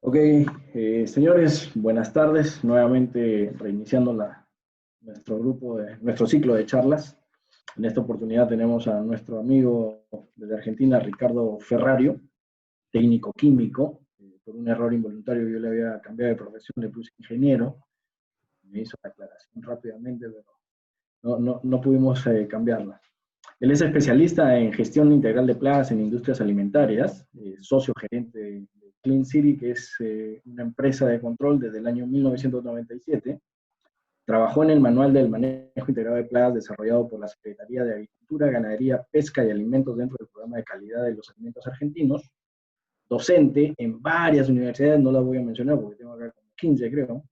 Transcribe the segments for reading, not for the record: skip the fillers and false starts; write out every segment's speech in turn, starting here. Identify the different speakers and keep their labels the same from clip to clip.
Speaker 1: Ok, señores, buenas tardes. Nuevamente reiniciando nuestro ciclo de charlas. En esta oportunidad tenemos a nuestro amigo desde Argentina, Ricardo Ferrario, técnico químico. Por un error involuntario yo le había cambiado de profesión, le puse ingeniero. Me hizo la aclaración rápidamente, pero no pudimos cambiarla. Él es especialista en gestión integral de plagas en industrias alimentarias, socio gerente de Clean City, que es una empresa de control desde el año 1997. Trabajó en el Manual del Manejo Integrado de Plagas desarrollado por la Secretaría de Agricultura, Ganadería, Pesca y Alimentos dentro del Programa de Calidad de los Alimentos Argentinos. Docente en varias universidades, no las voy a mencionar porque tengo acá como 15, creo.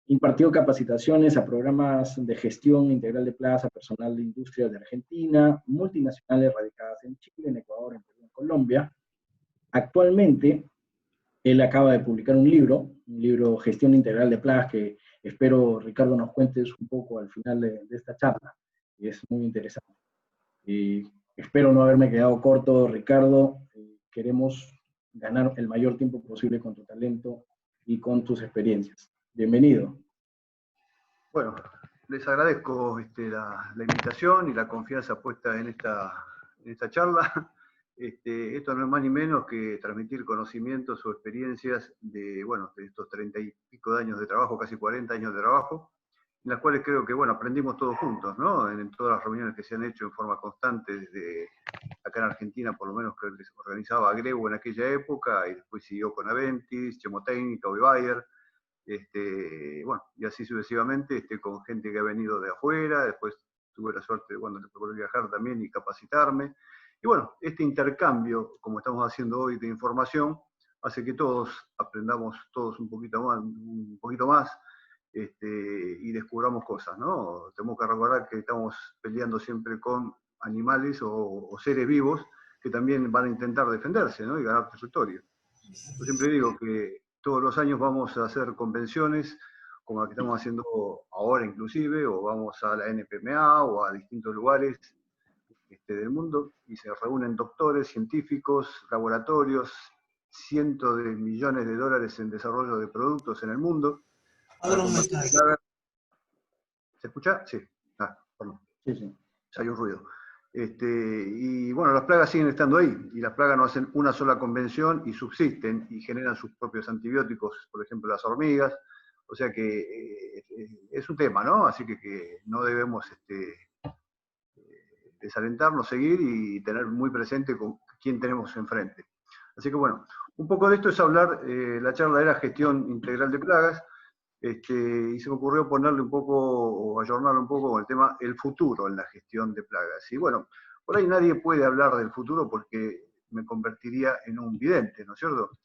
Speaker 1: Impartió capacitaciones a programas de gestión integral de plagas a personal de industrias de Argentina, multinacionales radicadas en Chile, en Ecuador, en Perú, en Colombia. Actualmente, él acaba de publicar un libro Gestión Integral de Plagas, que espero, Ricardo, nos cuentes un poco al final de esta charla, y es muy interesante. Espero no haberme quedado corto, Ricardo. Queremos ganar el mayor tiempo posible con tu talento y con tus experiencias. Bienvenido.
Speaker 2: Bueno, les agradezco la invitación y la confianza puesta en esta charla. Esto no es más ni menos que transmitir conocimientos o experiencias de estos 30 y pico de años de trabajo, casi 40 años de trabajo, en las cuales creo que aprendimos todos juntos, ¿no? En todas las reuniones que se han hecho en forma constante desde acá en Argentina, por lo menos que organizaba Agrego en aquella época, y después siguió con Aventis, Chemotécnica, Bayer. Y así sucesivamente, con gente que ha venido de afuera. Después tuve la suerte de poder viajar también y capacitarme. Y este intercambio, como estamos haciendo hoy, de información, hace que todos aprendamos todos un poquito más y descubramos cosas, ¿no? Tenemos que recordar que estamos peleando siempre con animales o seres vivos que también van a intentar defenderse, ¿no? Y ganar territorio. Yo siempre digo que todos los años vamos a hacer convenciones, como la que estamos haciendo ahora inclusive, o vamos a la NPMA o a distintos lugares del mundo, y se reúnen doctores, científicos, laboratorios, cientos de millones de dólares en desarrollo de productos en el mundo. ¿Se escucha? Sí. Perdón.
Speaker 1: Sí.
Speaker 2: Hay un ruido. Y las plagas siguen estando ahí, y las plagas no hacen una sola convención y subsisten y generan sus propios antibióticos, por ejemplo las hormigas. O sea que es un tema, ¿no? Así que no debemos desalentarnos, seguir y tener muy presente con quién tenemos enfrente. Así que un poco de esto es hablar. La charla era gestión integral de plagas. Y se me ocurrió ponerle un poco, o ayornarle un poco con el tema el futuro en la gestión de plagas. Y por ahí nadie puede hablar del futuro porque me convertiría en un vidente, ¿no es cierto?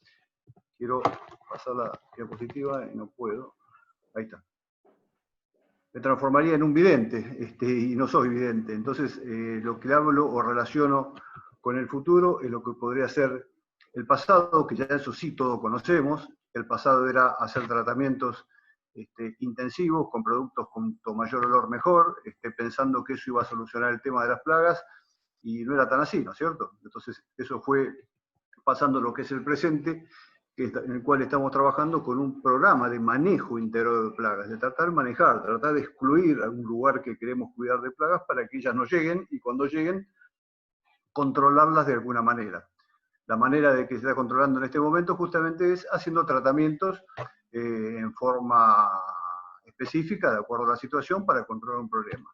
Speaker 2: Quiero pasar la diapositiva y no puedo. Ahí está. Me transformaría en un vidente, y no soy vidente. Entonces, lo que hablo o relaciono con el futuro es lo que podría ser el pasado, que ya eso sí todos conocemos. El pasado era hacer tratamientos intensivos, con productos con mayor olor mejor, pensando que eso iba a solucionar el tema de las plagas, y no era tan así, ¿no es cierto? Entonces, eso fue pasando lo que es el presente, en el cual estamos trabajando con un programa de manejo integrado de plagas, de tratar de manejar, tratar de excluir algún lugar que queremos cuidar de plagas para que ellas no lleguen, y cuando lleguen, controlarlas de alguna manera. La manera de que se está controlando en este momento justamente es haciendo tratamientos en forma específica, de acuerdo a la situación, para controlar un problema.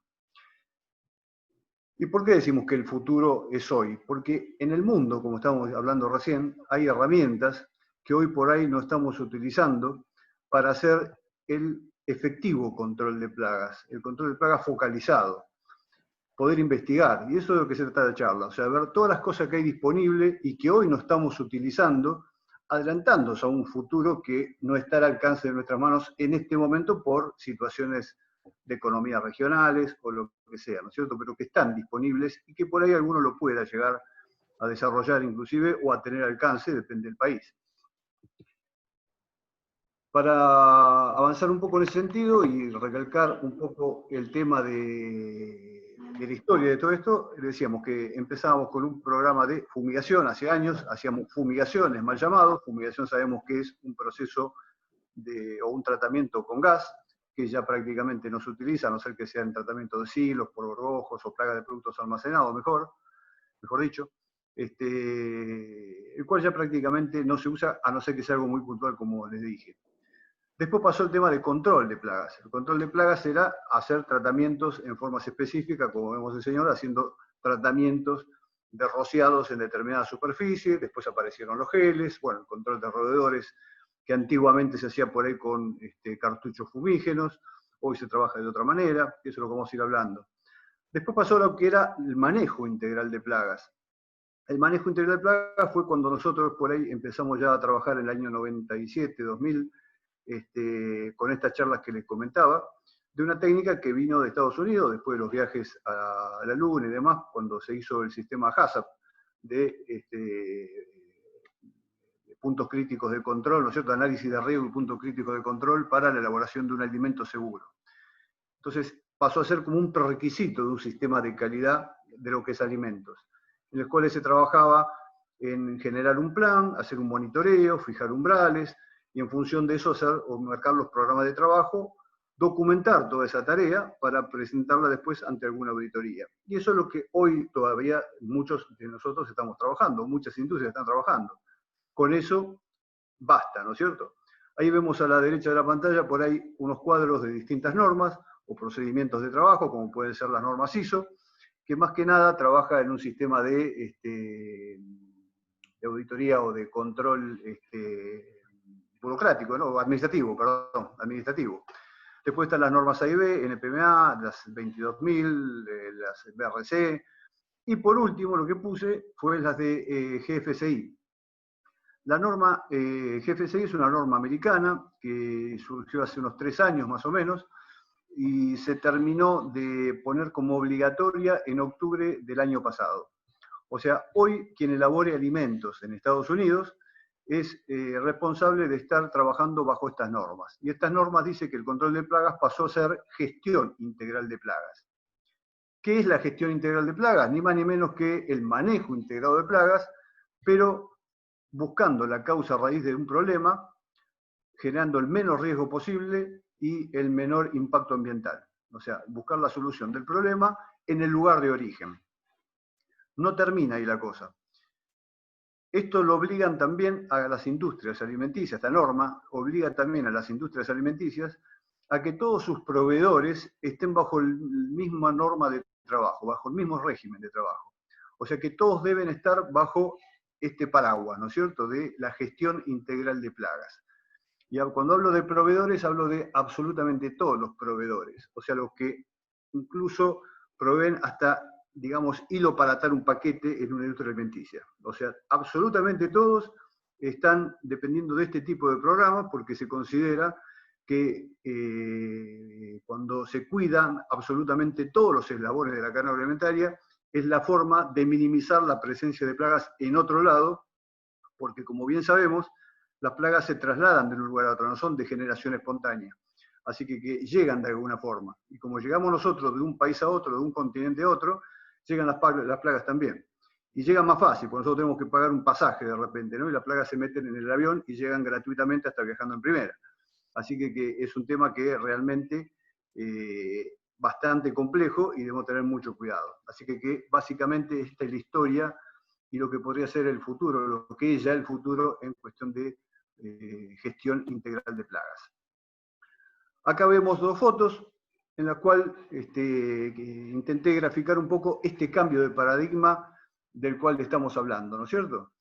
Speaker 2: ¿Y por qué decimos que el futuro es hoy? Porque en el mundo, como estamos hablando recién, hay herramientas que hoy por ahí no estamos utilizando para hacer el efectivo control de plagas, el control de plagas focalizado, poder investigar. Y eso es de lo que se trata de charla, o sea, ver todas las cosas que hay disponibles y que hoy no estamos utilizando, adelantándose a un futuro que no está al alcance de nuestras manos en este momento por situaciones de economías regionales o lo que sea, ¿no es cierto? Pero que están disponibles y que por ahí alguno lo pueda llegar a desarrollar inclusive o a tener alcance, depende del país. Para avanzar un poco en ese sentido y recalcar un poco el tema de de la historia de todo esto, decíamos que empezábamos con un programa de fumigación hace años, hacíamos fumigaciones mal llamados. Fumigación sabemos que es un proceso o un tratamiento con gas, que ya prácticamente no se utiliza, a no ser que sea en tratamiento de silos, polvos rojos o plagas de productos almacenados, mejor dicho, el cual ya prácticamente no se usa, a no ser que sea algo muy puntual, como les dije. Después pasó el tema de control de plagas. El control de plagas era hacer tratamientos en formas específicas, como vemos el señor, haciendo tratamientos de rociados en determinada superficie. Después aparecieron los geles, bueno, el control de roedores, que antiguamente se hacía por ahí con cartuchos fumígenos, hoy se trabaja de otra manera, eso es lo que vamos a ir hablando. Después pasó lo que era el manejo integral de plagas. El manejo integral de plagas fue cuando nosotros por ahí empezamos ya a trabajar en el año 97, 2000, con estas charlas que les comentaba, de una técnica que vino de Estados Unidos, después de los viajes a la Luna y demás, cuando se hizo el sistema HACCP de puntos críticos de control, ¿no es cierto?, análisis de riesgo y puntos críticos de control para la elaboración de un alimento seguro. Entonces pasó a ser como un prerequisito de un sistema de calidad de lo que es alimentos, en los cuales se trabajaba en generar un plan, hacer un monitoreo, fijar umbrales, y en función de eso hacer o marcar los programas de trabajo, documentar toda esa tarea para presentarla después ante alguna auditoría. Y eso es lo que hoy todavía muchos de nosotros estamos trabajando, muchas industrias están trabajando. Con eso basta, ¿no es cierto? Ahí vemos a la derecha de la pantalla por ahí unos cuadros de distintas normas o procedimientos de trabajo, como pueden ser las normas ISO, que más que nada trabaja en un sistema de auditoría o de control burocrático, ¿no? Administrativo. Después están las normas AIB, NPMA, las 22.000, las BRC, y por último lo que puse fue las de GFCI. La norma GFCI es una norma americana que surgió hace unos 3 años más o menos, y se terminó de poner como obligatoria en octubre del año pasado. O sea, hoy quien elabore alimentos en Estados Unidos es responsable de estar trabajando bajo estas normas. Y estas normas dicen que el control de plagas pasó a ser gestión integral de plagas. ¿Qué es la gestión integral de plagas? Ni más ni menos que el manejo integrado de plagas, pero buscando la causa raíz de un problema, generando el menos riesgo posible y el menor impacto ambiental. O sea, buscar la solución del problema en el lugar de origen. No termina ahí la cosa. Esto lo obligan también a las industrias alimenticias, esta norma obliga también a las industrias alimenticias a que todos sus proveedores estén bajo la misma norma de trabajo, bajo el mismo régimen de trabajo. O sea que todos deben estar bajo este paraguas, ¿no es cierto?, de la gestión integral de plagas. Y cuando hablo de proveedores, hablo de absolutamente todos los proveedores, o sea, los que incluso proveen hasta, digamos, hilo para atar un paquete en una industria alimenticia. O sea, absolutamente todos están dependiendo de este tipo de programas porque se considera que cuando se cuidan absolutamente todos los eslabones de la cadena alimentaria, es la forma de minimizar la presencia de plagas en otro lado, porque como bien sabemos, las plagas se trasladan de un lugar a otro, no son de generación espontánea. Así que llegan de alguna forma. Y como llegamos nosotros de un país a otro, de un continente a otro, llegan las plagas también. Y llegan más fácil, porque nosotros tenemos que pagar un pasaje de repente, ¿no? Y las plagas se meten en el avión y llegan gratuitamente hasta viajando en primera. Así que es un tema que es realmente bastante complejo y debemos tener mucho cuidado. Así que básicamente esta es la historia y lo que podría ser el futuro, lo que es ya el futuro en cuestión de gestión integral de plagas. Acá vemos 2 fotos en las cuales intenté graficar un poco este cambio de paradigma del cual estamos hablando, ¿no es cierto?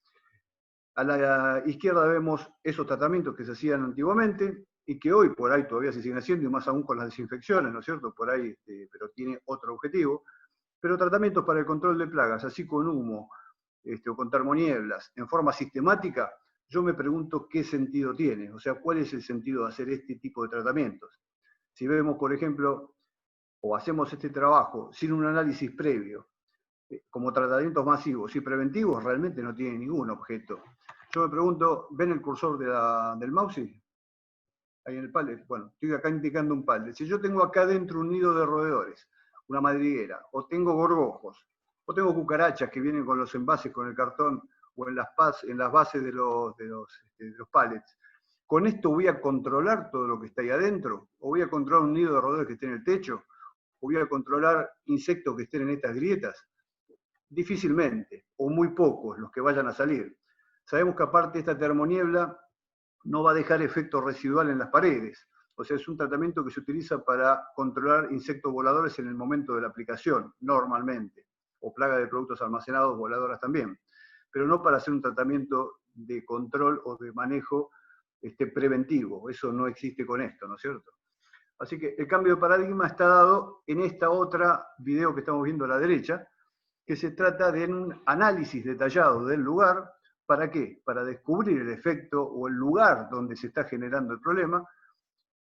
Speaker 2: A la izquierda vemos esos tratamientos que se hacían antiguamente y que hoy por ahí todavía se siguen haciendo, y más aún con las desinfecciones, ¿no es cierto? Por ahí, pero tiene otro objetivo. Pero tratamientos para el control de plagas, así con humo o con termonieblas, en forma sistemática, yo me pregunto qué sentido tiene, o sea, cuál es el sentido de hacer este tipo de tratamientos. Si vemos, por ejemplo, o hacemos este trabajo sin un análisis previo, como tratamientos masivos y preventivos, realmente no tiene ningún objeto. Yo me pregunto, ¿ven el cursor del mouse? Ahí en el pallet. Bueno, estoy acá indicando un pallet. Si yo tengo acá dentro un nido de roedores, una madriguera, o tengo gorgojos, o tengo cucarachas que vienen con los envases, con el cartón, o en las bases de los pallets. ¿Con esto voy a controlar todo lo que está ahí adentro? ¿O voy a controlar un nido de roedores que esté en el techo? ¿O voy a controlar insectos que estén en estas grietas? Difícilmente, o muy pocos los que vayan a salir. Sabemos que aparte esta termoniebla no va a dejar efecto residual en las paredes. O sea, es un tratamiento que se utiliza para controlar insectos voladores en el momento de la aplicación, normalmente, o plaga de productos almacenados voladoras también, pero no para hacer un tratamiento de control o de manejo preventivo. Eso no existe con esto, ¿no es cierto? Así que el cambio de paradigma está dado en esta otra video que estamos viendo a la derecha, que se trata de un análisis detallado del lugar. ¿Para qué? Para descubrir el efecto o el lugar donde se está generando el problema,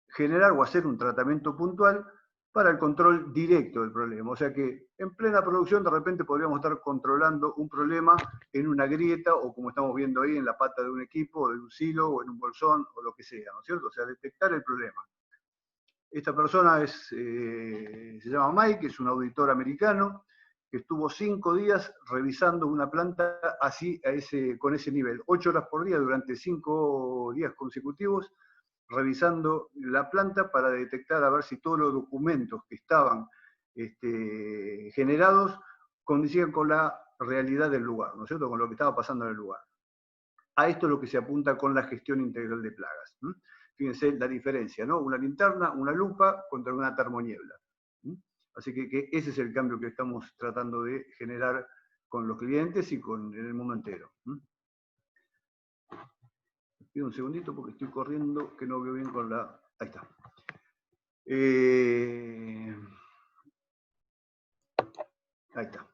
Speaker 2: generar o hacer un tratamiento puntual para el control directo del problema. O sea que en plena producción de repente podríamos estar controlando un problema en una grieta o como estamos viendo ahí en la pata de un equipo, o de un silo, o en un bolsón, o lo que sea, ¿no es cierto? O sea, detectar el problema. Esta persona se llama Mike, es un auditor americano, que estuvo 5 días revisando una planta así, con ese nivel, 8 horas por día durante 5 días consecutivos, revisando la planta para detectar a ver si todos los documentos que estaban generados coincidían con la realidad del lugar, ¿no es cierto?, con lo que estaba pasando en el lugar. A esto es lo que se apunta con la gestión integral de plagas. Fíjense la diferencia, ¿no? Una linterna, una lupa contra una termoniebla. Así que ese es el cambio que estamos tratando de generar con los clientes y en el mundo entero. Pido un segundito porque estoy corriendo, que no veo bien con la... Ahí está. Ahí está.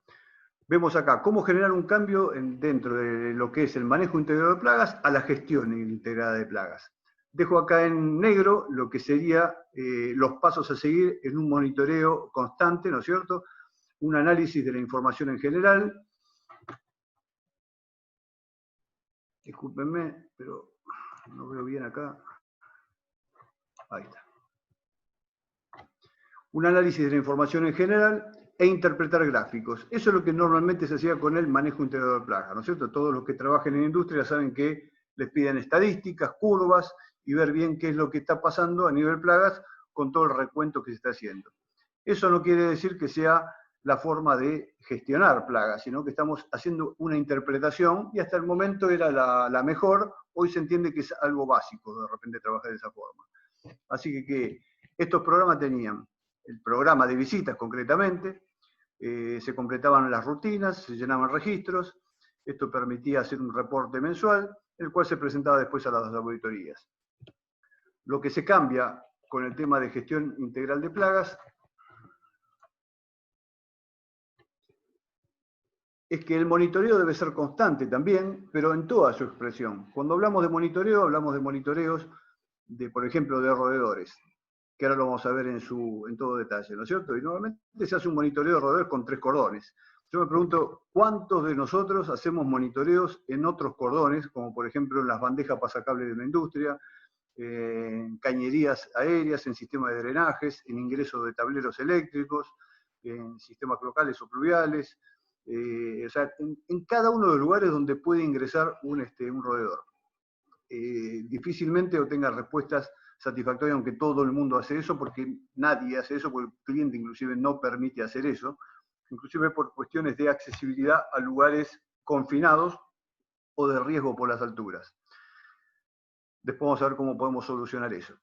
Speaker 2: Vemos acá cómo generar un cambio dentro de lo que es el manejo integrado de plagas a la gestión integrada de plagas. Dejo acá en negro lo que sería los pasos a seguir en un monitoreo constante, ¿no es cierto? Un análisis de la información en general. Discúlpenme, pero no veo bien acá. Ahí está. Un análisis de la información en general e interpretar gráficos. Eso es lo que normalmente se hacía con el manejo integrado de plagas, ¿no es cierto? Todos los que trabajen en industria saben que les piden estadísticas, curvas, y ver bien qué es lo que está pasando a nivel plagas con todo el recuento que se está haciendo. Eso no quiere decir que sea la forma de gestionar plagas, sino que estamos haciendo una interpretación y hasta el momento era la mejor. Hoy se entiende que es algo básico de repente trabajar de esa forma. Así que estos programas tenían el programa de visitas concretamente, se completaban las rutinas, se llenaban registros, esto permitía hacer un reporte mensual, el cual se presentaba después a las auditorías. Lo que se cambia con el tema de gestión integral de plagas es que el monitoreo debe ser constante también, pero en toda su expresión. Cuando hablamos de monitoreo, hablamos de monitoreos por ejemplo, de roedores, que ahora lo vamos a ver en todo detalle, ¿no es cierto? Y normalmente se hace un monitoreo de roedores con 3 cordones. Yo me pregunto, ¿cuántos de nosotros hacemos monitoreos en otros cordones, como por ejemplo en las bandejas pasacables de una industria, en cañerías aéreas, en sistemas de drenajes, en ingresos de tableros eléctricos, en sistemas locales o pluviales, o sea, en cada uno de los lugares donde puede ingresar un roedor? Difícilmente obtenga respuestas satisfactorias, aunque todo el mundo hace eso, porque nadie hace eso, porque el cliente inclusive no permite hacer eso, inclusive por cuestiones de accesibilidad a lugares confinados o de riesgo por las alturas. Después vamos a ver cómo podemos solucionar eso.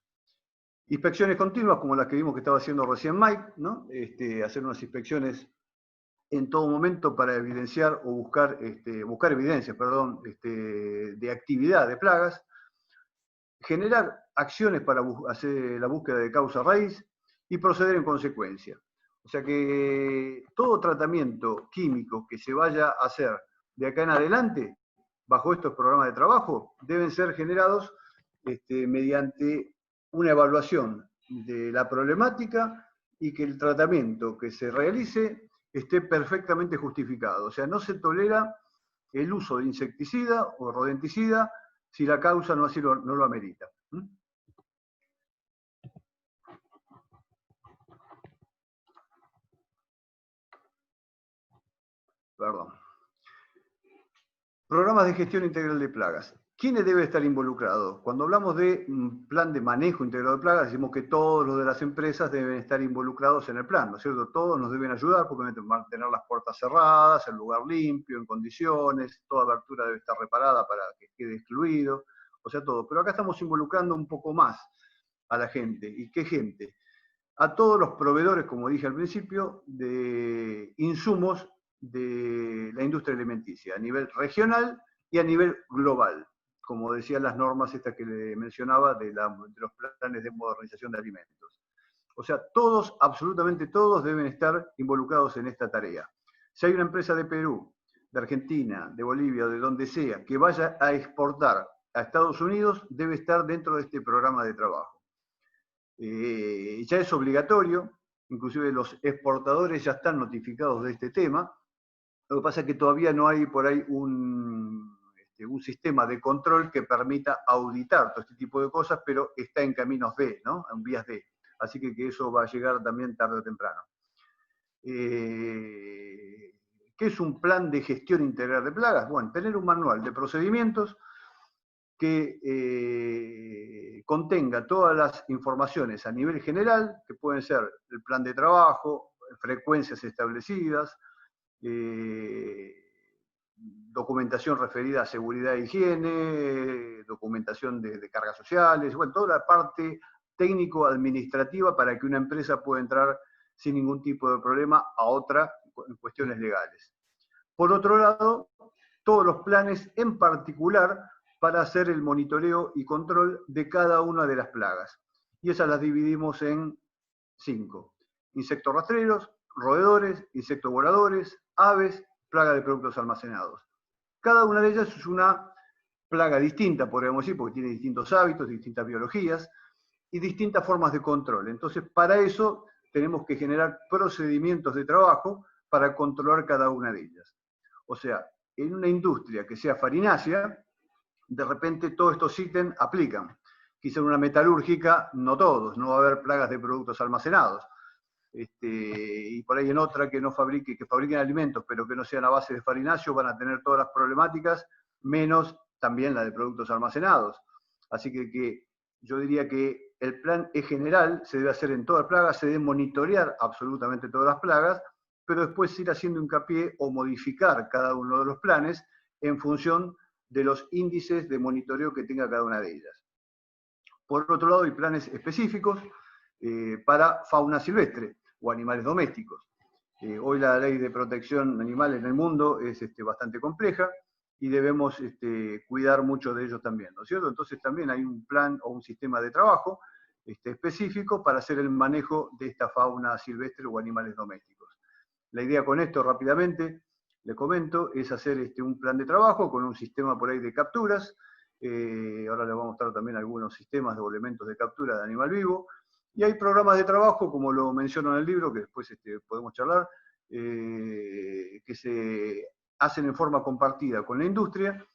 Speaker 2: Inspecciones continuas, como las que vimos que estaba haciendo recién Mike, ¿no? Hacer unas inspecciones en todo momento para evidenciar o buscar evidencias, de actividad de plagas, generar acciones para hacer la búsqueda de causa raíz y proceder en consecuencia. O sea que todo tratamiento químico que se vaya a hacer de acá en adelante, bajo estos programas de trabajo, deben ser generados mediante una evaluación de la problemática y que el tratamiento que se realice esté perfectamente justificado. O sea, no se tolera el uso de insecticida o rodenticida si la causa no lo amerita. Perdón. Programas de gestión integral de plagas. ¿Quiénes deben estar involucrados? Cuando hablamos de un plan de manejo integrado de plagas, decimos que todos los de las empresas deben estar involucrados en el plan, ¿no es cierto? Todos nos deben ayudar porque deben mantener las puertas cerradas, el lugar limpio, en condiciones, toda abertura debe estar reparada para que quede excluido, o sea, todo. Pero acá estamos involucrando un poco más a la gente. ¿Y qué gente? A todos los proveedores, como dije al principio, de insumos de la industria alimenticia, a nivel regional y a nivel global, como decían las normas estas que le mencionaba de los planes de modernización de alimentos. O sea, todos, absolutamente todos, deben estar involucrados en esta tarea. Si hay una empresa de Perú, de Argentina, de Bolivia, de donde sea, que vaya a exportar a Estados Unidos, debe estar dentro de este programa de trabajo. Ya es obligatorio, inclusive los exportadores ya están notificados de este tema. Lo que pasa es que todavía no hay por ahí un sistema de control que permita auditar todo este tipo de cosas, pero está en caminos B, ¿no? En vías D. Así que eso va a llegar también tarde o temprano. ¿Qué es un plan de gestión integral de plagas? Bueno, tener un manual de procedimientos que contenga todas las informaciones a nivel general, que pueden ser el plan de trabajo, frecuencias establecidas, documentación referida a seguridad e higiene, documentación de cargas sociales, bueno, toda la parte técnico-administrativa para que una empresa pueda entrar sin ningún tipo de problema a otra en cuestiones legales. Por otro lado, todos los planes en particular para hacer el monitoreo y control de cada una de las plagas. Y esas las dividimos en 5. Insectos rastreros, roedores, insectos voladores, aves, plaga de productos almacenados. Cada una de ellas es una plaga distinta, podríamos decir, porque tiene distintos hábitos, distintas biologías y distintas formas de control. Entonces, para eso tenemos que generar procedimientos de trabajo para controlar cada una de ellas. O sea, en una industria que sea farinácea, de repente todos estos ítems aplican. Quizá en una metalúrgica, no todos, no va a haber plagas de productos almacenados. Y por ahí en otra que fabriquen alimentos, pero que no sean a base de farináceo, van a tener todas las problemáticas, menos también la de productos almacenados. Así que yo diría que el plan es general, se debe hacer en todas las plagas, se debe monitorear absolutamente todas las plagas, pero después ir haciendo hincapié o modificar cada uno de los planes en función de los índices de monitoreo que tenga cada una de ellas. Por otro lado, hay planes específicos para fauna silvestre o animales domésticos. Hoy la ley de protección animal en el mundo es bastante compleja y debemos cuidar mucho de ellos también, ¿no es cierto? Entonces también hay un plan o un sistema de trabajo específico para hacer el manejo de esta fauna silvestre o animales domésticos. La idea con esto, rápidamente, le comento, es hacer un plan de trabajo con un sistema por ahí de capturas. Ahora les voy a mostrar también algunos sistemas o elementos de captura de animal vivo. Y hay programas de trabajo, como lo menciono en el libro, que después podemos charlar, que se hacen en forma compartida con la industria,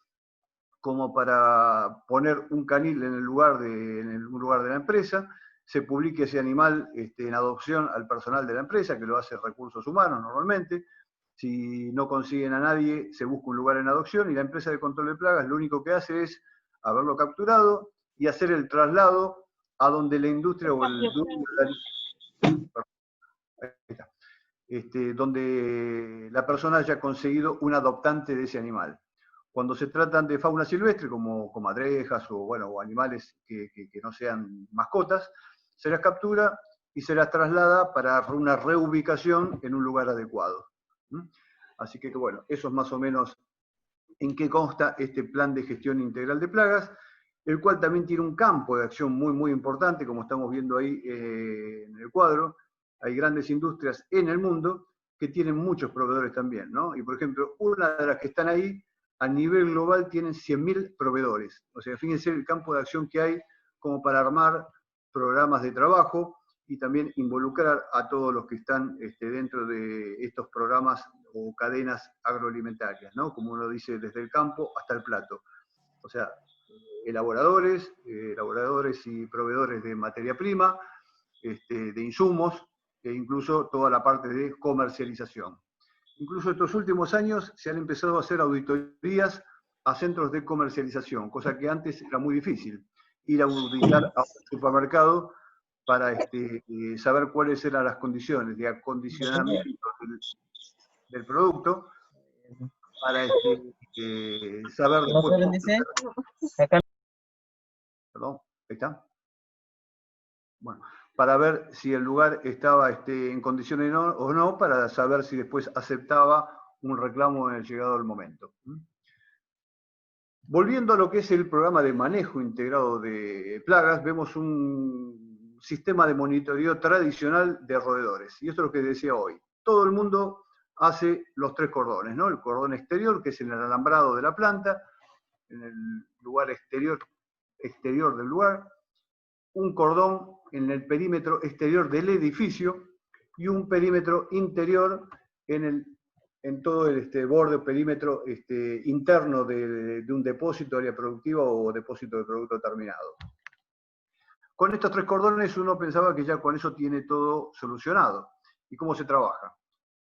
Speaker 2: como para poner un canil en un lugar de la empresa, se publique ese animal en adopción al personal de la empresa, que lo hace recursos humanos normalmente. Si no consiguen a nadie, se busca un lugar en adopción y la empresa de control de plagas lo único que hace es haberlo capturado y hacer el traslado a donde la industria o el donde la persona haya conseguido un adoptante de ese animal. Cuando se tratan de fauna silvestre, como comadrejas o animales que no sean mascotas, se las captura y se las traslada para una reubicación en un lugar adecuado. Así que bueno, eso es más o menos en qué consta este plan de gestión integral de plagas, el cual también tiene un campo de acción muy, muy importante, como estamos viendo ahí en el cuadro. Hay grandes industrias en el mundo que tienen muchos proveedores también, ¿no? Y por ejemplo, una de las que están ahí, a nivel global, tienen 100.000 proveedores. O sea, fíjense el campo de acción que hay como para armar programas de trabajo y también involucrar a todos los que están dentro de estos programas o cadenas agroalimentarias, ¿no? Como uno dice, desde el campo hasta el plato. O sea, elaboradores y proveedores de materia prima, de insumos, e incluso toda la parte de comercialización. Incluso estos últimos años se han empezado a hacer auditorías a centros de comercialización, cosa que antes era muy difícil. Ir a auditar a un supermercado para saber cuáles eran las condiciones de acondicionamiento del producto, para saber después... Perdón, ahí está. Bueno, para ver si el lugar estaba en condiciones o no, para saber si después aceptaba un reclamo en el llegado del momento. Volviendo a lo que es el programa de manejo integrado de plagas, vemos un sistema de monitoreo tradicional de roedores. Y esto es lo que decía hoy. Todo el mundo hace los 3 cordones, ¿no? El cordón exterior, que es en el alambrado de la planta, en el lugar exterior del lugar, un cordón en el perímetro exterior del edificio y un perímetro interior en todo el borde o perímetro interno de un depósito, área productiva o depósito de producto terminado. Con estos 3 cordones uno pensaba que ya con eso tiene todo solucionado. ¿Y cómo se trabaja?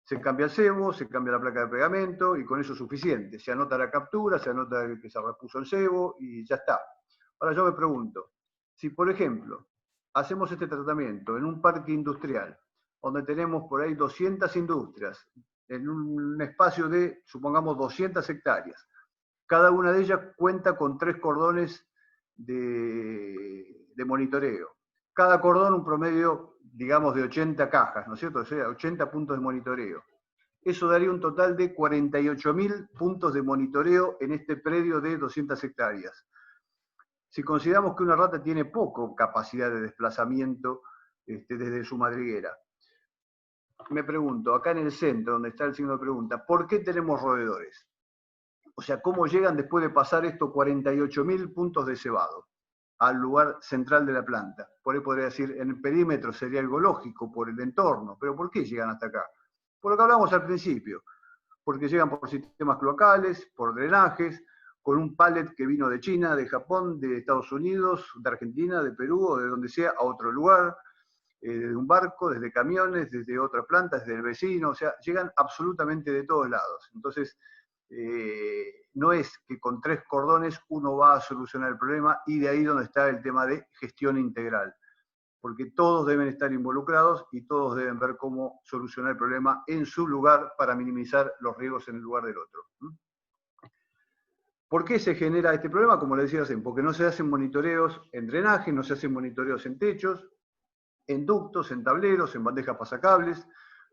Speaker 2: Se cambia el cebo, se cambia la placa de pegamento y con eso es suficiente. Se anota la captura, se anota que se repuso el cebo y ya está. Ahora yo me pregunto, si por ejemplo hacemos este tratamiento en un parque industrial, donde tenemos por ahí 200 industrias, en un espacio de, supongamos, 200 hectáreas, cada una de ellas cuenta con 3 cordones de monitoreo. Cada cordón un promedio, digamos, de 80 cajas, ¿no es cierto? O sea, 80 puntos de monitoreo. Eso daría un total de 48.000 puntos de monitoreo en este predio de 200 hectáreas. Si consideramos que una rata tiene poco capacidad de desplazamiento desde su madriguera, me pregunto, acá en el centro, donde está el signo de pregunta, ¿por qué tenemos roedores? O sea, ¿cómo llegan después de pasar estos 48.000 puntos de cebado al lugar central de la planta? Por ahí podría decir, en el perímetro sería algo lógico, por el entorno, pero ¿por qué llegan hasta acá? Por lo que hablamos al principio, porque llegan por sistemas cloacales, por drenajes, con un pallet que vino de China, de Japón, de Estados Unidos, de Argentina, de Perú o de donde sea, a otro lugar, desde un barco, desde camiones, desde otras plantas, desde el vecino, o sea, llegan absolutamente de todos lados. Entonces, no es que con 3 cordones uno va a solucionar el problema y de ahí donde está el tema de gestión integral, porque todos deben estar involucrados y todos deben ver cómo solucionar el problema en su lugar para minimizar los riesgos en el lugar del otro. ¿Por qué se genera este problema? Como les decía recién, porque no se hacen monitoreos en drenaje, no se hacen monitoreos en techos, en ductos, en tableros, en bandejas pasacables,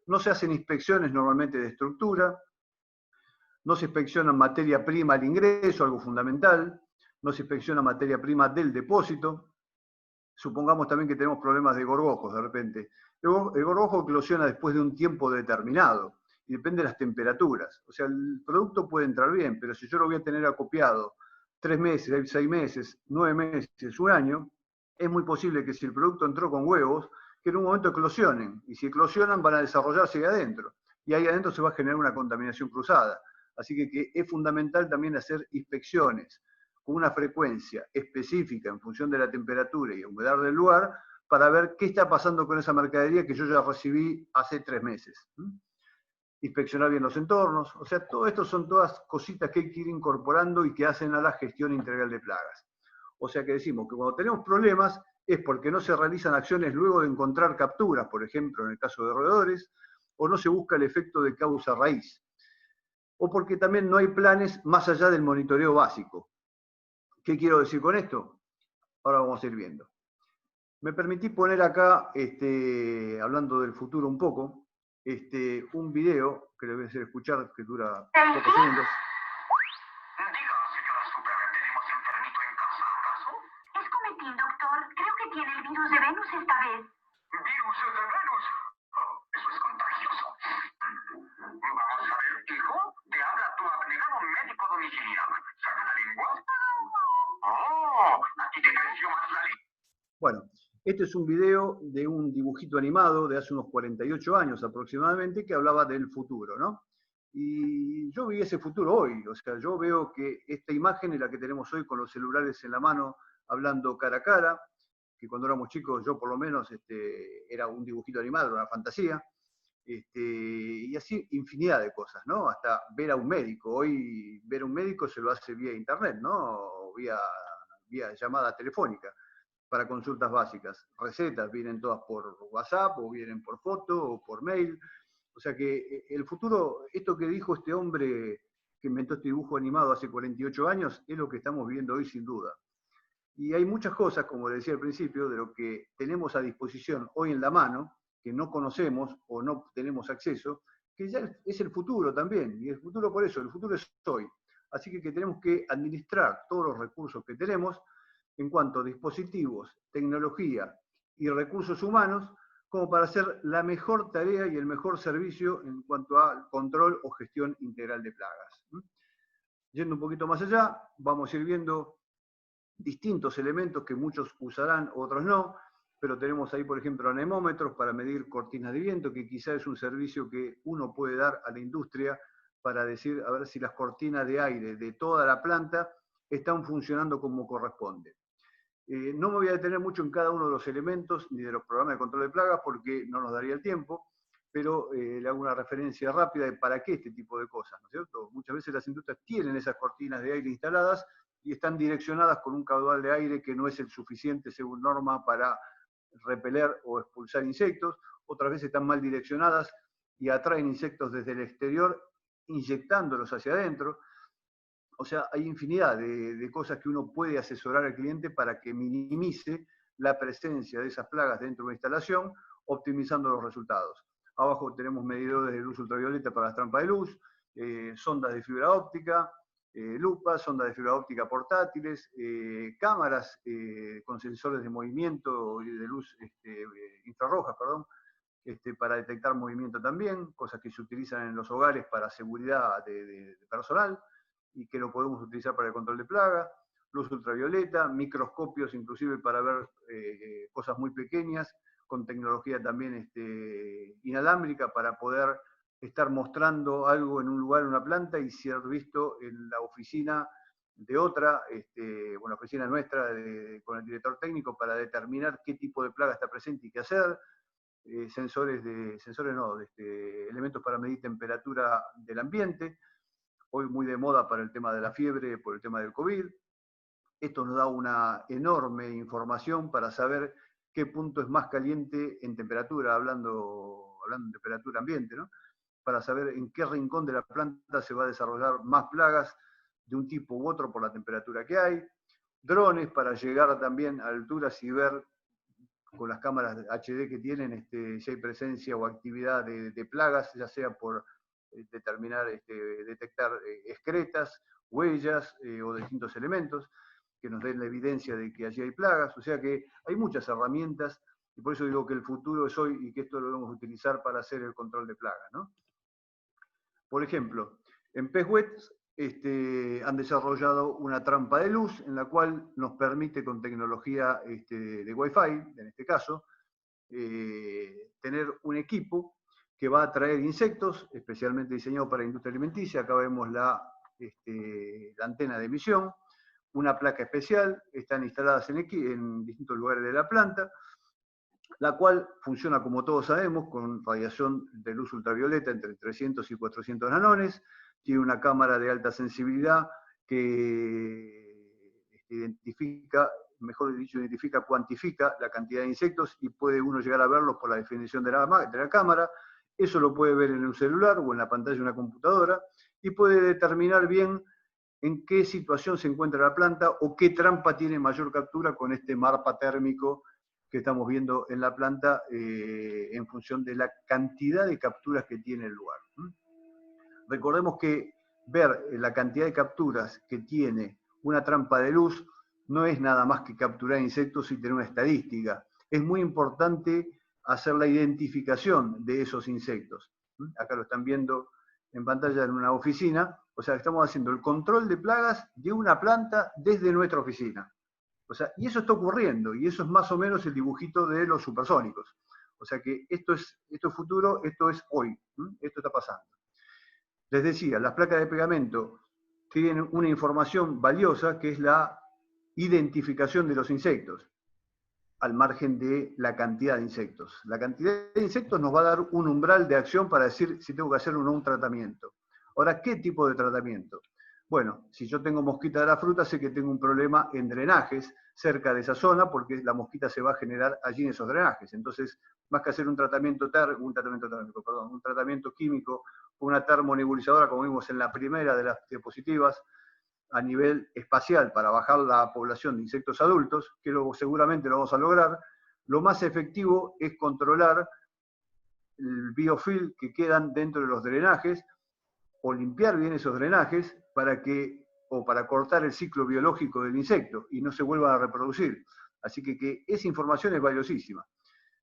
Speaker 2: no se hacen inspecciones normalmente de estructura, no se inspecciona materia prima al ingreso, algo fundamental, no se inspecciona materia prima del depósito. Supongamos también que tenemos problemas de gorgojos de repente. El gorgojo eclosiona después de un tiempo determinado y depende de las temperaturas. O sea, el producto puede entrar bien, pero si yo lo voy a tener acopiado 3 meses, 6 meses, 9 meses, un año, es muy posible que si el producto entró con huevos, que en un momento eclosionen. Y si eclosionan van a desarrollarse ahí adentro. Y ahí adentro se va a generar una contaminación cruzada. Así que es fundamental también hacer inspecciones con una frecuencia específica en función de la temperatura y humedad del lugar para ver qué está pasando con esa mercadería que yo ya recibí hace 3 meses. Inspeccionar bien los entornos, o sea, todo esto son todas cositas que hay que ir incorporando y que hacen a la gestión integral de plagas. O sea que decimos que cuando tenemos problemas es porque no se realizan acciones luego de encontrar capturas, por ejemplo, en el caso de roedores, o no se busca el efecto de causa raíz, o porque también no hay planes más allá del monitoreo básico. ¿Qué quiero decir con esto? Ahora vamos a ir viendo. Me permití poner acá, hablando del futuro un poco, un video que le voy a hacer escuchar, que dura pocos segundos.
Speaker 3: Diga, señora Super, ¿tenemos enfermito en casa, acaso?
Speaker 4: Es Cometín, doctor. Creo que tiene el virus de Venus esta vez.
Speaker 3: ¿Virus de Venus? Oh, eso es contagioso. Vamos a ver, hijo, te habla tu abnegado médico domiciliar. ¿Saca la lengua? Oh, ¿a ti te creció más la lengua?
Speaker 2: Bueno, este es un video de un dibujito animado de hace unos 48 años aproximadamente que hablaba del futuro, ¿no? Y yo vi ese futuro hoy, o sea, yo veo que esta imagen es la que tenemos hoy con los celulares en la mano, hablando cara a cara, que cuando éramos chicos yo por lo menos era un dibujito animado, una fantasía. y así infinidad de cosas, ¿no? Hasta ver a un médico. Hoy ver a un médico se lo hace vía internet, ¿no? O vía llamada telefónica para consultas básicas. Recetas vienen todas por WhatsApp, o vienen por foto, o por mail. O sea que el futuro, esto que dijo este hombre que inventó este dibujo animado hace 48 años, es lo que estamos viviendo hoy sin duda. Y hay muchas cosas, como le decía al principio, de lo que tenemos a disposición hoy en la mano, que no conocemos o no tenemos acceso, que ya es el futuro también. Y el futuro por eso, el futuro es hoy. Así que tenemos que administrar todos los recursos que tenemos en cuanto a dispositivos, tecnología y recursos humanos, como para hacer la mejor tarea y el mejor servicio en cuanto a control o gestión integral de plagas. Yendo un poquito más allá, vamos a ir viendo distintos elementos que muchos usarán, otros no, pero tenemos ahí, por ejemplo, anemómetros para medir cortinas de viento, que quizá es un servicio que uno puede dar a la industria para decir, a ver si las cortinas de aire de toda la planta están funcionando como corresponde. No me voy a detener mucho en cada uno de los elementos, ni de los programas de control de plagas, porque no nos daría el tiempo, pero le hago una referencia rápida de para qué este tipo de cosas, ¿no es cierto? Muchas veces las industrias tienen esas cortinas de aire instaladas y están direccionadas con un caudal de aire que no es el suficiente según norma para repeler o expulsar insectos, otras veces están mal direccionadas y atraen insectos desde el exterior inyectándolos hacia adentro. O sea, hay infinidad de cosas que uno puede asesorar al cliente para que minimice la presencia de esas plagas dentro de una instalación, optimizando los resultados. Abajo tenemos medidores de luz ultravioleta para las trampas de luz, sondas de fibra óptica, lupas, sondas de fibra óptica portátiles, cámaras con sensores de movimiento y de luz infrarroja, perdón, para detectar movimiento también, cosas que se utilizan en los hogares para seguridad de personal y que lo podemos utilizar para el control de plaga, luz ultravioleta, microscopios inclusive para ver cosas muy pequeñas, con tecnología también inalámbrica para poder estar mostrando algo en un lugar, en una planta, y ser visto en la oficina de otra, bueno, oficina nuestra con el director técnico para determinar qué tipo de plaga está presente y qué hacer, elementos para medir temperatura del ambiente, hoy muy de moda para el tema de la fiebre, por el tema del COVID. Esto nos da una enorme información para saber qué punto es más caliente en temperatura, hablando en temperatura ambiente, ¿no? Para saber en qué rincón de la planta se va a desarrollar más plagas de un tipo u otro por la temperatura que hay. Drones para llegar también a alturas y ver con las cámaras HD que tienen si hay presencia o actividad de plagas, ya sea por detectar excretas, huellas o distintos elementos que nos den la evidencia de que allí hay plagas. O sea que hay muchas herramientas y por eso digo que el futuro es hoy y que esto lo debemos utilizar para hacer el control de plagas, ¿no? Por ejemplo, en PESWET han desarrollado una trampa de luz en la cual nos permite con tecnología de Wi-Fi, en este caso, tener un equipo que va a atraer insectos, especialmente diseñado para la industria alimenticia. Acá vemos la antena de emisión, una placa especial, están instaladas en distintos lugares de la planta, la cual funciona, como todos sabemos, con radiación de luz ultravioleta entre 300 y 400 nanones, tiene una cámara de alta sensibilidad que cuantifica la cantidad de insectos y puede uno llegar a verlos por la definición de la cámara. Eso lo puede ver en un celular o en la pantalla de una computadora y puede determinar bien en qué situación se encuentra la planta o qué trampa tiene mayor captura con este mapa térmico que estamos viendo en la planta en función de la cantidad de capturas que tiene el lugar. Recordemos que ver la cantidad de capturas que tiene una trampa de luz no es nada más que capturar insectos y tener una estadística. Es muy importante hacer la identificación de esos insectos. Acá lo están viendo en pantalla en una oficina. O sea, estamos haciendo el control de plagas de una planta desde nuestra oficina. O sea, y eso está ocurriendo, y eso es más o menos el dibujito de los supersónicos. O sea que esto es futuro, esto es hoy, esto está pasando. Les decía, las placas de pegamento tienen una información valiosa que es la identificación de los insectos. al margen de la cantidad de insectos. La cantidad de insectos nos va a dar un umbral de acción para decir si tengo que hacer o no un tratamiento. Ahora, ¿qué tipo de tratamiento? Bueno, si yo tengo mosquita de la fruta, sé que tengo un problema en drenajes cerca de esa zona, porque la mosquita se va a generar allí en esos drenajes. Entonces, más que hacer un tratamiento químico, una termonebulizadora, como vimos en la primera de las diapositivas, a nivel espacial para bajar la población de insectos adultos, que seguramente lo vamos a lograr, lo más efectivo es controlar el biofilm que quedan dentro de los drenajes, o limpiar bien esos drenajes para cortar el ciclo biológico del insecto y no se vuelvan a reproducir. Así que esa información es valiosísima.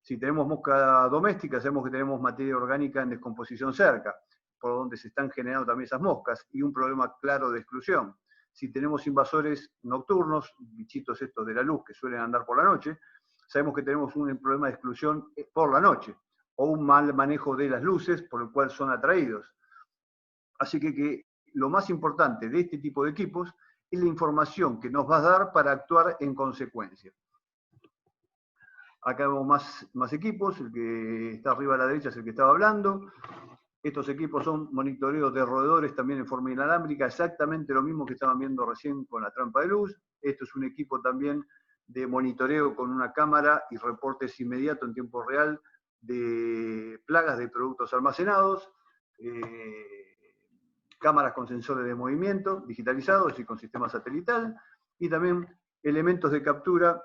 Speaker 2: Si tenemos mosca doméstica, sabemos que tenemos materia orgánica en descomposición cerca, por donde se están generando también esas moscas, y un problema claro de exclusión. Si tenemos invasores nocturnos, bichitos estos de la luz que suelen andar por la noche, sabemos que tenemos un problema de exclusión por la noche, o un mal manejo de las luces por el cual son atraídos. Así que lo más importante de este tipo de equipos es la información que nos va a dar para actuar en consecuencia. Acá vemos más equipos, el que está arriba a la derecha es el que estaba hablando. Estos equipos son monitoreos de roedores también en forma inalámbrica, exactamente lo mismo que estaban viendo recién con la trampa de luz. Esto es un equipo también de monitoreo con una cámara y reportes inmediatos en tiempo real de plagas de productos almacenados, cámaras con sensores de movimiento digitalizados y con sistema satelital, y también elementos de captura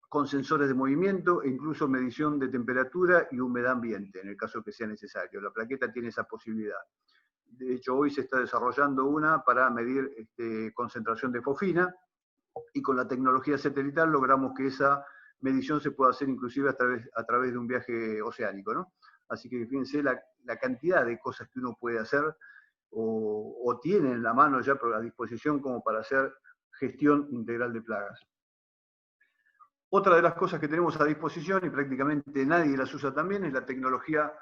Speaker 2: con sensores de movimiento e incluso medición de temperatura y humedad ambiente, en el caso que sea necesario. La plaqueta tiene esa posibilidad. De hecho, hoy se está desarrollando una para medir concentración de fosfina, y con la tecnología satelital logramos que esa medición se pueda hacer inclusive a través de un viaje oceánico, ¿no? Así que fíjense la cantidad de cosas que uno puede hacer o tiene en la mano ya a disposición como para hacer gestión integral de plagas. Otra de las cosas que tenemos a disposición, y prácticamente nadie las usa también, es la tecnología,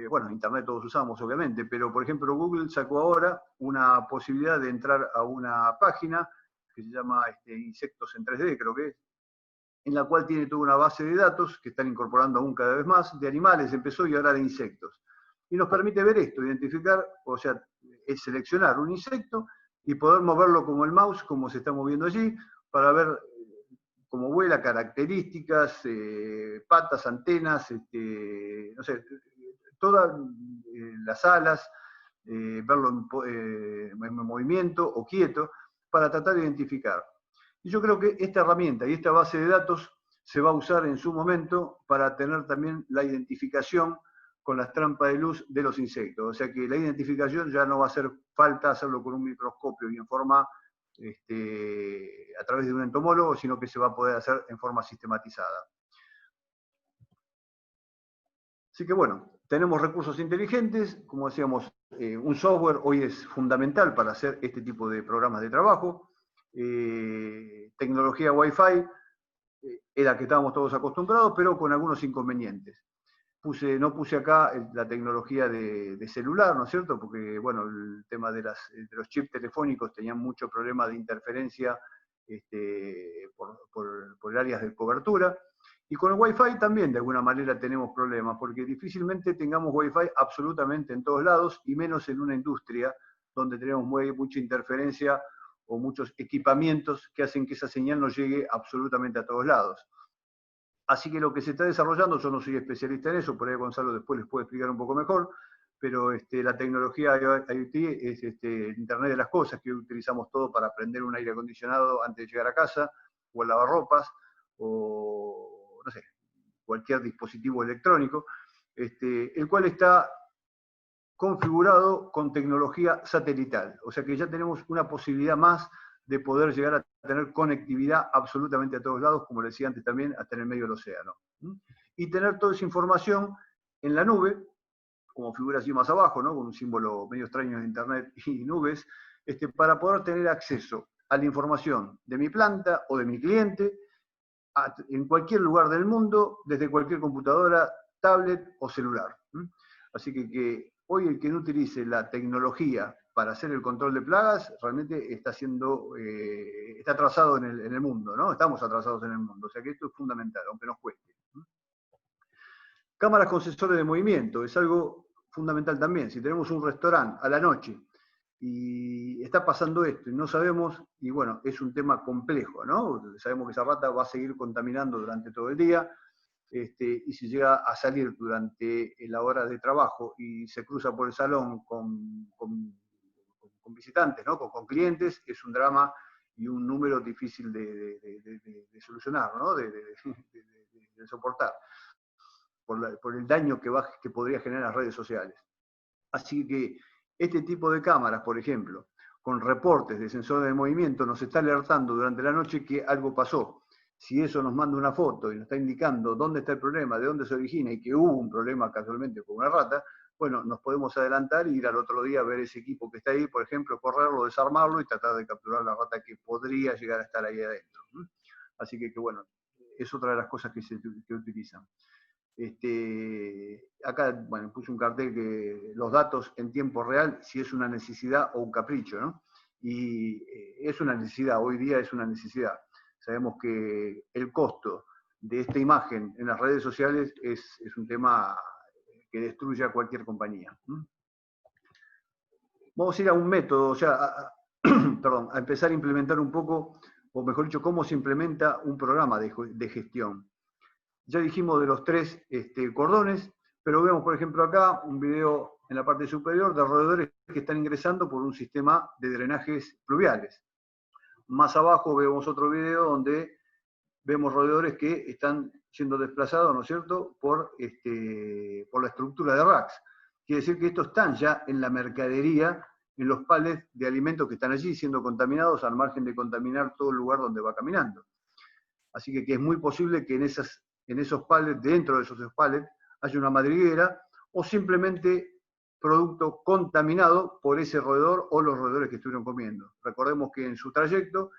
Speaker 2: bueno, Internet todos usamos obviamente, pero por ejemplo Google sacó ahora una posibilidad de entrar a una página que se llama Insectos en 3D, creo que es, en la cual tiene toda una base de datos que están incorporando aún cada vez más, de animales empezó y ahora de insectos. Y nos permite ver esto, identificar, o sea, es seleccionar un insecto y poder moverlo como el mouse, como se está moviendo allí, para ver cómo vuela, características, patas, antenas, no sé, todas las alas, verlo en movimiento o quieto, para tratar de identificar. Y yo creo que esta herramienta y esta base de datos se va a usar en su momento para tener también la identificación con las trampas de luz de los insectos. O sea que la identificación ya no va a hacer falta hacerlo con un microscopio y en forma a través de un entomólogo, sino que se va a poder hacer en forma sistematizada. Así que bueno, tenemos recursos inteligentes, como decíamos, un software hoy es fundamental para hacer este tipo de programas de trabajo. Tecnología Wi-Fi era que estábamos todos acostumbrados, pero con algunos inconvenientes. No puse acá la tecnología de celular, ¿no es cierto? Porque, bueno, el tema de los chips telefónicos tenían mucho problema de interferencia por áreas de cobertura. Y con el Wi-Fi también, de alguna manera, tenemos problemas, porque difícilmente tengamos Wi-Fi absolutamente en todos lados, y menos en una industria donde tenemos mucha interferencia o muchos equipamientos que hacen que esa señal no llegue absolutamente a todos lados. Así que lo que se está desarrollando, yo no soy especialista en eso, por ahí Gonzalo después les puede explicar un poco mejor, pero la tecnología IoT es el Internet de las cosas, que utilizamos todo para prender un aire acondicionado antes de llegar a casa, o el lavarropas, o no sé, cualquier dispositivo electrónico, el cual está configurado con tecnología satelital. O sea que ya tenemos una posibilidad más de poder llegar a tener conectividad absolutamente a todos lados, como le decía antes también, hasta en el medio del océano. Y tener toda esa información en la nube, como figura así más abajo, ¿no? Con un símbolo medio extraño de Internet y nubes, para poder tener acceso a la información de mi planta o de mi cliente en cualquier lugar del mundo, desde cualquier computadora, tablet o celular. Así que hoy el que no utilice la tecnología para hacer el control de plagas realmente está atrasado en el mundo, ¿no? Estamos atrasados en el mundo, o sea que esto es fundamental, aunque nos cueste. Cámaras con sensores de movimiento, es algo fundamental también. Si tenemos un restaurante a la noche y está pasando esto y no sabemos, y bueno, es un tema complejo, ¿no? Sabemos que esa rata va a seguir contaminando durante todo el día, y si llega a salir durante la hora de trabajo y se cruza por el salón con visitantes, ¿no? con clientes, es un drama y un número difícil de solucionar, ¿no? de soportar, por el daño que podría generar las redes sociales. Así que este tipo de cámaras, por ejemplo, con reportes de sensores de movimiento, nos está alertando durante la noche que algo pasó. Si eso nos manda una foto y nos está indicando dónde está el problema, de dónde se origina y que hubo un problema casualmente con una rata, bueno, nos podemos adelantar y ir al otro día a ver ese equipo que está ahí, por ejemplo, correrlo, desarmarlo y tratar de capturar la rata que podría llegar a estar ahí adentro. Así que bueno, es otra de las cosas que se utilizan. Acá, bueno, puse un cartel que los datos en tiempo real, si es una necesidad o un capricho, ¿no? Y es una necesidad, hoy día es una necesidad. Sabemos que el costo de esta imagen en las redes sociales es un tema que destruye a cualquier compañía. Vamos a ir a un método, o sea, perdón, a empezar a implementar un poco, o mejor dicho, cómo se implementa un programa de gestión. Ya dijimos de los 3 cordones, pero vemos, por ejemplo, acá un video en la parte superior de roedores que están ingresando por un sistema de drenajes pluviales. Más abajo vemos otro video donde vemos roedores que están siendo desplazados, ¿no es cierto?, por la estructura de racks. Quiere decir que estos están ya en la mercadería, en los palets de alimentos que están allí siendo contaminados al margen de contaminar todo el lugar donde va caminando. Así que es muy posible que en esos palets, dentro de esos palets, haya una madriguera o simplemente producto contaminado por ese roedor o los roedores que estuvieron comiendo. Recordemos que en su trayecto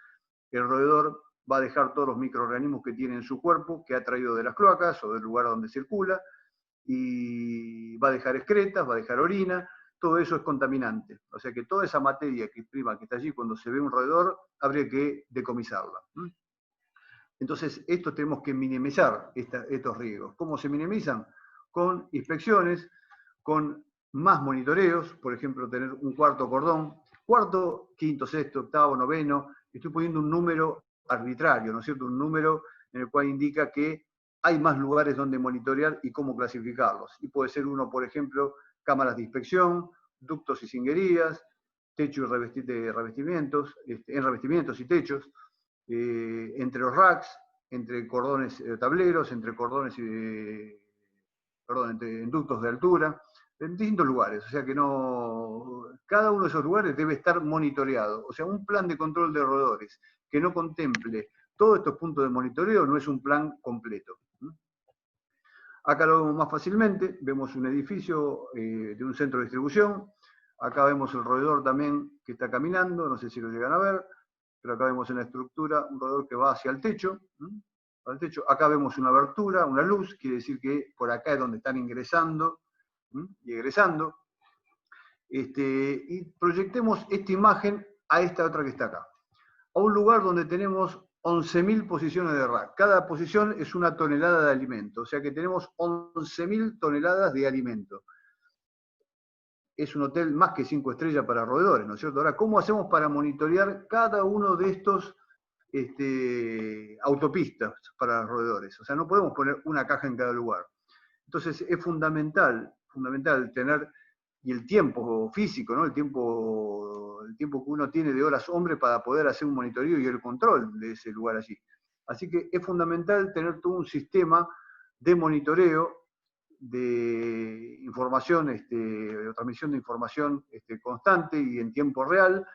Speaker 2: el roedor va a dejar todos los microorganismos que tiene en su cuerpo, que ha traído de las cloacas o del lugar donde circula, y va a dejar excretas, va a dejar orina, todo eso es contaminante. O sea que toda esa materia prima que está allí, cuando se ve un roedor, habría que decomisarla. Entonces, esto tenemos que minimizar estos riesgos. ¿Cómo se minimizan? Con inspecciones, con más monitoreos, por ejemplo, tener un cuarto cordón, cuarto, quinto, sexto, octavo, noveno, estoy poniendo un número arbitrario, ¿no es cierto? Un número en el cual indica que hay más lugares donde monitorear y cómo clasificarlos. Y puede ser uno, por ejemplo, cámaras de inspección, ductos y cinguerías, techo y revestimientos, en revestimientos y techos, entre los racks, entre cordones tableros, entre cordones entre ductos de altura, en distintos lugares. O sea que cada uno de esos lugares debe estar monitoreado. O sea, un plan de control de roedores que no contemple todos estos puntos de monitoreo no es un plan completo. Acá lo vemos más fácilmente, vemos un edificio de un centro de distribución, acá vemos el roedor también que está caminando, no sé si lo llegan a ver, pero acá vemos en la estructura un roedor que va hacia el techo, acá vemos una abertura, una luz, quiere decir que por acá es donde están ingresando y egresando, y proyectemos esta imagen a esta otra que está acá, a un lugar donde tenemos 11.000 posiciones de rack. Cada posición es una tonelada de alimento, o sea que tenemos 11.000 toneladas de alimento. Es un hotel más que 5 estrellas para roedores, ¿no es cierto? Ahora, ¿cómo hacemos para monitorear cada uno de estos autopistas para roedores? O sea, no podemos poner una caja en cada lugar. Entonces, es fundamental tener, y el tiempo físico, ¿no? el tiempo que uno tiene de horas hombre para poder hacer un monitoreo y el control de ese lugar allí. Así que es fundamental tener todo un sistema de monitoreo, de información, de transmisión de información constante y en tiempo real,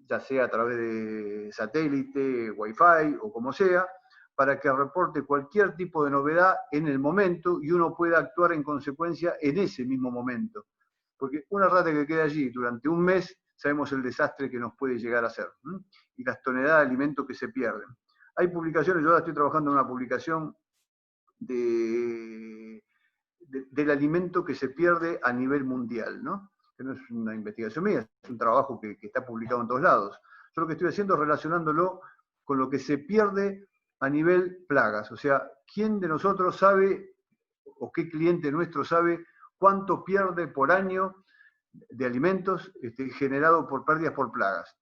Speaker 2: ya sea a través de satélite, wifi o como sea, para que reporte cualquier tipo de novedad en el momento y uno pueda actuar en consecuencia en ese mismo momento. Porque una rata que queda allí durante un mes, sabemos el desastre que nos puede llegar a hacer, y las toneladas de alimento que se pierden. Hay publicaciones, yo ahora estoy trabajando en una publicación del alimento que se pierde a nivel mundial, ¿no? que no es una investigación mía, es un trabajo que está publicado en todos lados. Yo lo que estoy haciendo es relacionándolo con lo que se pierde a nivel plagas. O sea, ¿quién de nosotros sabe, o qué cliente nuestro sabe, cuánto pierde por año de alimentos generado por pérdidas por plagas?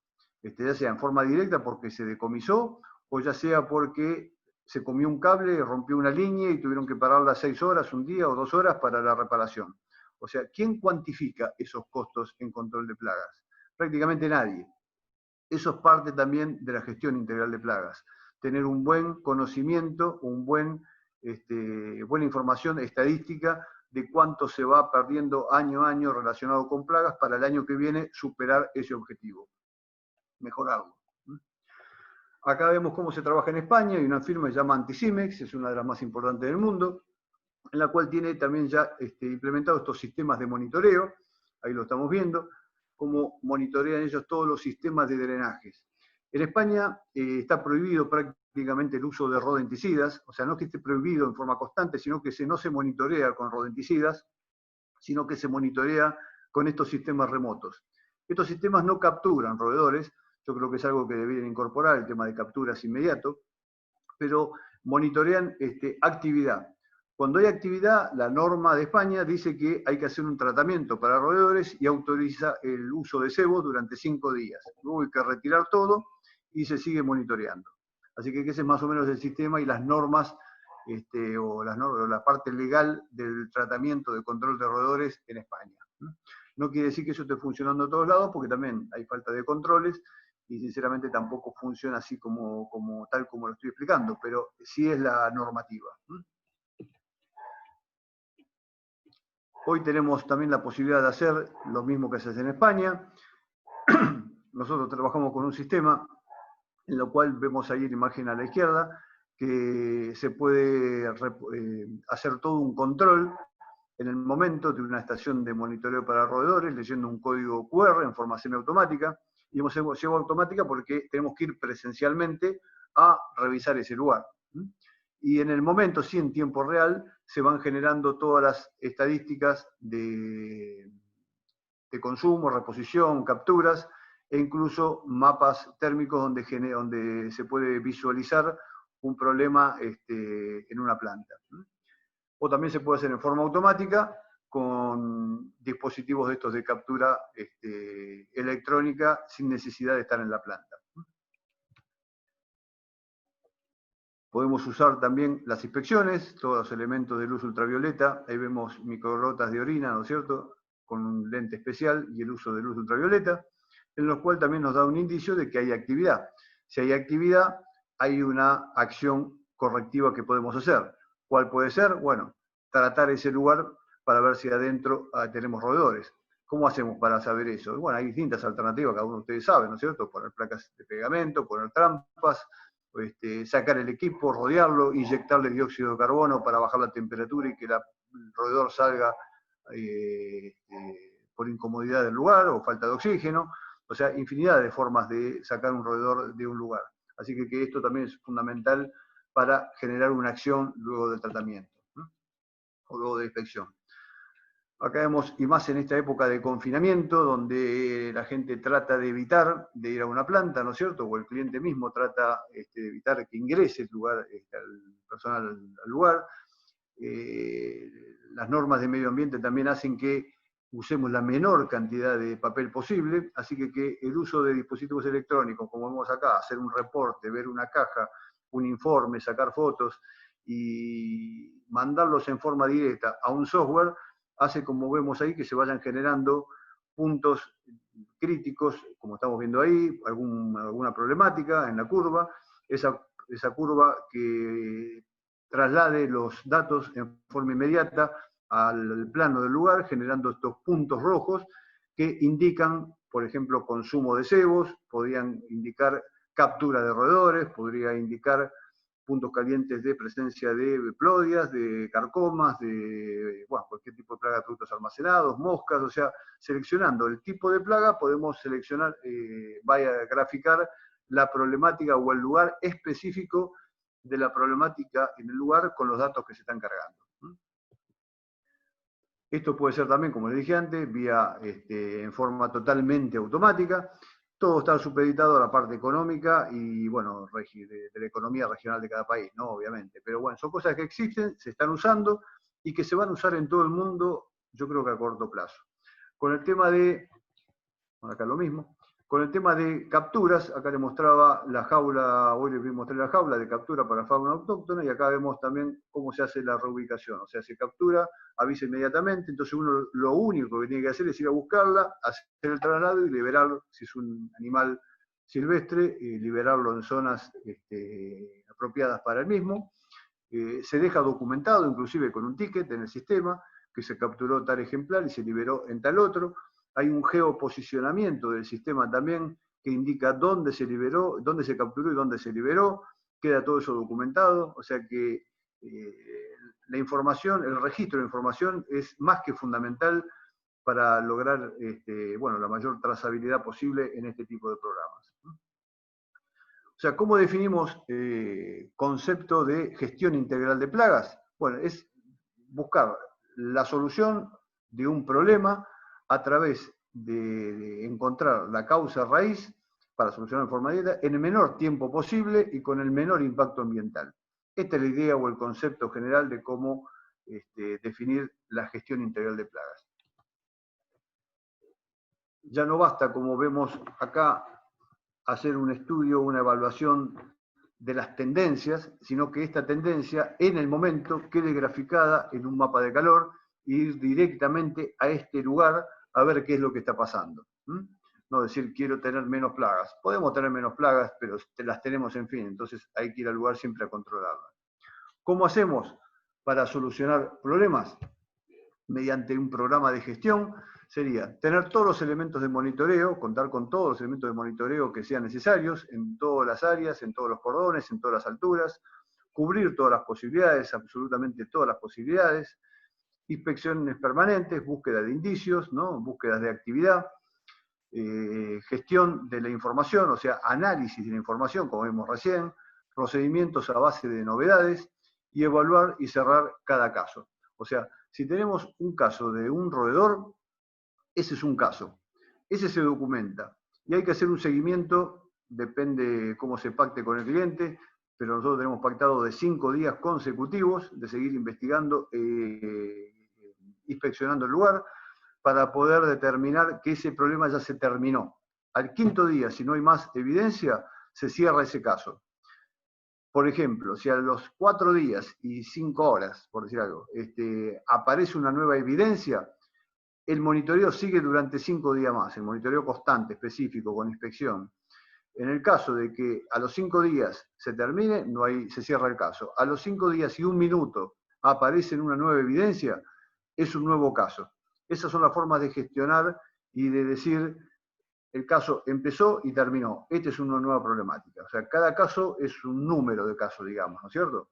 Speaker 2: Ya sea en forma directa porque se decomisó, o ya sea porque se comió un cable, rompió una línea y tuvieron que pararla 6 horas, un día o 2 horas para la reparación. O sea, ¿quién cuantifica esos costos en control de plagas? Prácticamente nadie. Eso es parte también de la gestión integral de plagas. Tener un buen conocimiento, buena información estadística de cuánto se va perdiendo año a año relacionado con plagas para el año que viene superar ese objetivo, mejorarlo. Acá vemos cómo se trabaja en España, hay una firma que se llama Anticimex, es una de las más importantes del mundo, en la cual tiene también ya implementado estos sistemas de monitoreo, ahí lo estamos viendo, cómo monitorean ellos todos los sistemas de drenajes. En España está prohibido prácticamente el uso de rodenticidas, o sea, no que esté prohibido en forma constante, sino que no se monitorea con rodenticidas, sino que se monitorea con estos sistemas remotos. Estos sistemas no capturan roedores, yo creo que es algo que deberían incorporar, el tema de capturas inmediato, pero monitorean actividad. Cuando hay actividad, la norma de España dice que hay que hacer un tratamiento para roedores y autoriza el uso de cebo durante 5 días. Luego hay que retirar todo y se sigue monitoreando. Así que ese es más o menos el sistema y las normas, o la parte legal del tratamiento de control de roedores en España. No quiere decir que eso esté funcionando en todos lados, porque también hay falta de controles, y sinceramente tampoco funciona así tal como lo estoy explicando, pero sí es la normativa. Hoy tenemos también la posibilidad de hacer lo mismo que se hace en España. Nosotros trabajamos con un sistema en lo cual vemos ahí la imagen a la izquierda, que se puede hacer todo un control en el momento de una estación de monitoreo para roedores, leyendo un código QR en forma semiautomática, y hemos llevado automática porque tenemos que ir presencialmente a revisar ese lugar. Y en el momento, sí, en tiempo real, se van generando todas las estadísticas de consumo, reposición, capturas, e incluso mapas térmicos donde se puede visualizar un problema en una planta. O también se puede hacer en forma automática con dispositivos de estos de captura electrónica sin necesidad de estar en la planta. Podemos usar también las inspecciones, todos los elementos de luz ultravioleta. Ahí vemos microgotas de orina, ¿no es cierto?, con un lente especial y el uso de luz ultravioleta, en lo cual también nos da un indicio de que hay actividad. Si hay actividad, hay una acción correctiva que podemos hacer. ¿Cuál puede ser? Bueno, tratar ese lugar para ver si adentro tenemos roedores. ¿Cómo hacemos para saber eso? Y bueno, hay distintas alternativas, cada uno de ustedes sabe, ¿no es cierto? Poner placas de pegamento, poner trampas, sacar el equipo, rodearlo, inyectarle dióxido de carbono para bajar la temperatura y que el roedor salga por incomodidad del lugar o falta de oxígeno. O sea, infinidad de formas de sacar un roedor de un lugar. Así que esto también es fundamental para generar una acción luego del tratamiento, ¿no?, o luego de la inspección. Acá vemos, y más en esta época de confinamiento, donde la gente trata de evitar de ir a una planta, ¿no es cierto?, o el cliente mismo trata de evitar que ingrese el personal al lugar. Las normas de medio ambiente también hacen que usemos la menor cantidad de papel posible, así que el uso de dispositivos electrónicos, como vemos acá, hacer un reporte, ver una caja, un informe, sacar fotos y mandarlos en forma directa a un software, hace, como vemos ahí, que se vayan generando puntos críticos, como estamos viendo ahí, alguna problemática en la curva, esa curva que traslade los datos en forma inmediata al plano del lugar, generando estos puntos rojos que indican, por ejemplo, consumo de cebos, podrían indicar captura de roedores, podría indicar puntos calientes de presencia de plodias, de carcomas, de cualquier tipo de plaga de productos almacenados, moscas. O sea, seleccionando el tipo de plaga podemos seleccionar, graficar la problemática o el lugar específico de la problemática en el lugar con los datos que se están cargando. Esto puede ser también, como les dije antes, vía, en forma totalmente automática. Todo está supeditado a la parte económica y, bueno, de la economía regional de cada país, ¿no? Obviamente. Pero bueno, son cosas que existen, se están usando y que se van a usar en todo el mundo, yo creo que a corto plazo. Con el tema de, acá lo mismo, con el tema de capturas, acá le mostraba la jaula, hoy les mostré la jaula de captura para fauna autóctona, y acá vemos también cómo se hace la reubicación. O sea, se captura, avisa inmediatamente, entonces uno lo único que tiene que hacer es ir a buscarla, hacer el traslado y liberarlo, si es un animal silvestre, liberarlo en zonas apropiadas para el mismo. Se deja documentado, inclusive con un ticket en el sistema, que se capturó tal ejemplar y se liberó en tal otro. Hay un geoposicionamiento del sistema también que indica dónde se liberó, dónde se capturó y dónde se liberó. Queda todo eso documentado, o sea que la información, el registro de información es más que fundamental para lograr bueno, la mayor trazabilidad posible en este tipo de programas. O sea, ¿cómo definimos concepto de gestión integral de plagas? Bueno, es buscar la solución de un problema a través de encontrar la causa raíz para solucionar de forma directa en el menor tiempo posible y con el menor impacto ambiental. Esta es la idea o el concepto general de cómo definir la gestión integral de plagas. Ya no basta, como vemos acá, hacer un estudio, una evaluación de las tendencias, sino que esta tendencia en el momento quede graficada en un mapa de calor e ir directamente a este lugar a ver qué es lo que está pasando. No decir quiero tener menos plagas. Podemos tener menos plagas, pero las tenemos en fin, entonces hay que ir al lugar siempre a controlarlas. ¿Cómo hacemos para solucionar problemas? Mediante un programa de gestión, sería tener todos los elementos de monitoreo, contar con todos los elementos de monitoreo que sean necesarios en todas las áreas, en todos los cordones, en todas las alturas, cubrir todas las posibilidades, absolutamente todas las posibilidades, inspecciones permanentes, búsqueda de indicios, ¿no? Búsquedas de actividad, gestión de la información, o sea, análisis de la información, como vimos recién, procedimientos a base de novedades y evaluar y cerrar cada caso. O sea, si tenemos un caso de un roedor, ese es un caso. Ese se documenta. Y hay que hacer un seguimiento, depende cómo se pacte con el cliente, pero nosotros tenemos pactado de 5 días consecutivos de seguir investigando, inspeccionando el lugar, para poder determinar que ese problema ya se terminó. Al 5.º día, si no hay más evidencia, se cierra ese caso. Por ejemplo, si a los 4 días y 5 horas, por decir algo, aparece una nueva evidencia, el monitoreo sigue durante 5 días más, el monitoreo constante, específico, con inspección. En el caso de que a los 5 días se termine, se cierra el caso. A los 5 días y 1 minuto aparece una nueva evidencia, es un nuevo caso. Esas son las formas de gestionar y de decir, el caso empezó y terminó. Esta es una nueva problemática. O sea, cada caso es un número de casos, digamos, ¿no es cierto?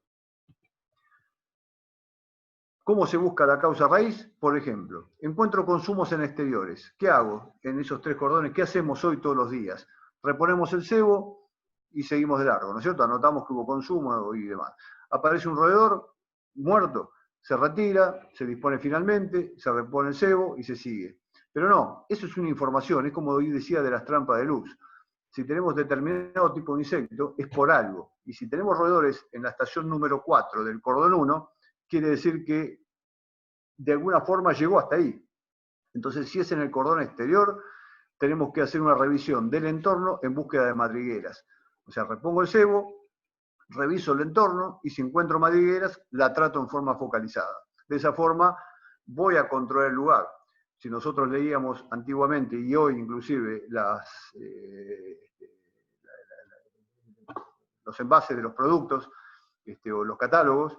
Speaker 2: ¿Cómo se busca la causa raíz? Por ejemplo, encuentro consumos en exteriores. ¿Qué hago en esos 3 cordones? ¿Qué hacemos hoy todos los días? Reponemos el cebo y seguimos de largo, ¿no es cierto? Anotamos que hubo consumo y demás. Aparece un roedor muerto, se retira, se dispone finalmente, se repone el cebo y se sigue. Pero no, eso es una información, es como hoy decía de las trampas de luz. Si tenemos determinado tipo de insecto, es por algo. Y si tenemos roedores en la estación número 4 del cordón 1, quiere decir que de alguna forma llegó hasta ahí. Entonces, si es en el cordón exterior, tenemos que hacer una revisión del entorno en búsqueda de madrigueras. O sea, repongo el cebo, reviso el entorno y si encuentro madrigueras, la trato en forma focalizada. De esa forma, voy a controlar el lugar. Si nosotros leíamos antiguamente, y hoy inclusive, los envases de los productos o los catálogos,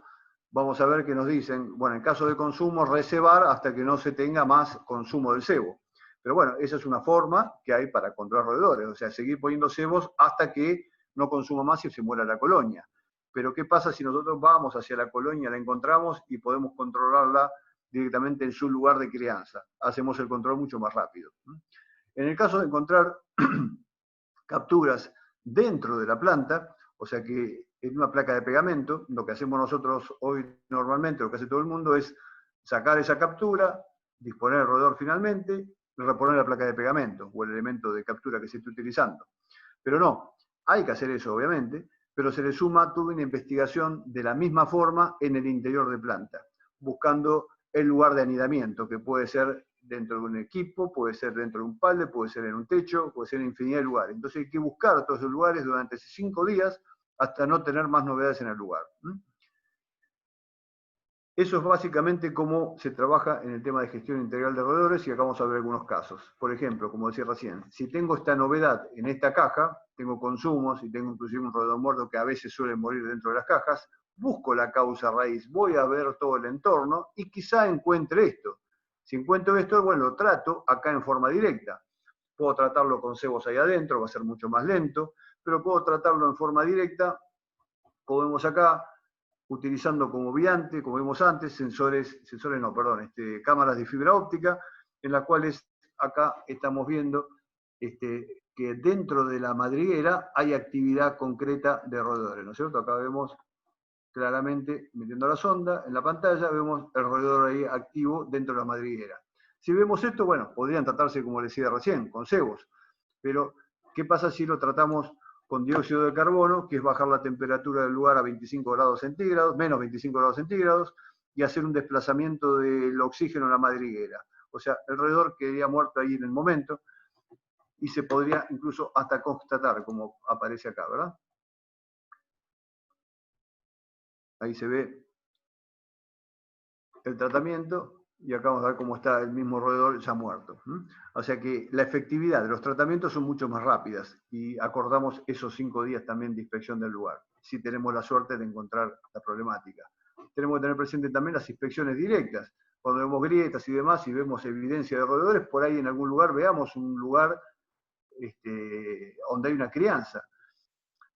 Speaker 2: vamos a ver que nos dicen, bueno, en caso de consumo, reservar hasta que no se tenga más consumo del cebo. Pero bueno, esa es una forma que hay para controlar roedores, o sea, seguir poniendo cebos hasta que no consuma más y se muera la colonia. Pero ¿qué pasa si nosotros vamos hacia la colonia, la encontramos y podemos controlarla directamente en su lugar de crianza? Hacemos el control mucho más rápido. En el caso de encontrar capturas dentro de la planta, o sea que en una placa de pegamento, lo que hacemos nosotros hoy normalmente, lo que hace todo el mundo es sacar esa captura, disponer el roedor finalmente, y reponer la placa de pegamento o el elemento de captura que se esté utilizando. Pero no, hay que hacer eso obviamente, pero se le suma toda una investigación de la misma forma en el interior de planta, buscando el lugar de anidamiento, que puede ser dentro de un equipo, puede ser dentro de un pallet, puede ser en un techo, puede ser en infinidad de lugares. Entonces hay que buscar todos esos lugares durante 5 días hasta no tener más novedades en el lugar. Eso es básicamente cómo se trabaja en el tema de gestión integral de roedores y acá vamos a ver algunos casos. Por ejemplo, como decía recién, si tengo esta novedad en esta caja, tengo consumos y tengo inclusive un roedor muerto que a veces suele morir dentro de las cajas, busco la causa raíz, voy a ver todo el entorno y quizá encuentre esto. Si encuentro esto, bueno, lo trato acá en forma directa. Puedo tratarlo con cebos ahí adentro, va a ser mucho más lento, pero puedo tratarlo en forma directa, como vemos acá, utilizando como viante, como vimos antes, cámaras de fibra óptica, en las cuales acá estamos viendo que dentro de la madriguera hay actividad concreta de roedores, ¿no es cierto? Acá vemos claramente, metiendo la sonda en la pantalla, vemos el roedor ahí activo dentro de la madriguera. Si vemos esto, bueno, podrían tratarse, como les decía recién, con cebos, pero ¿qué pasa si lo tratamos con dióxido de carbono, que es bajar la temperatura del lugar a 25 grados centígrados, menos 25 grados centígrados, y hacer un desplazamiento del oxígeno en la madriguera? O sea, el roedor quedaría muerto ahí en el momento, y se podría incluso hasta constatar, como aparece acá, ¿verdad? Ahí se ve el tratamiento, y acá vamos a ver cómo está el mismo roedor ya muerto. O sea que la efectividad de los tratamientos son mucho más rápidas, y acordamos esos 5 días también de inspección del lugar, si tenemos la suerte de encontrar la problemática. Tenemos que tener presente también las inspecciones directas. Cuando vemos grietas y demás, y vemos evidencia de roedores, por ahí en algún lugar veamos un lugar donde hay una crianza.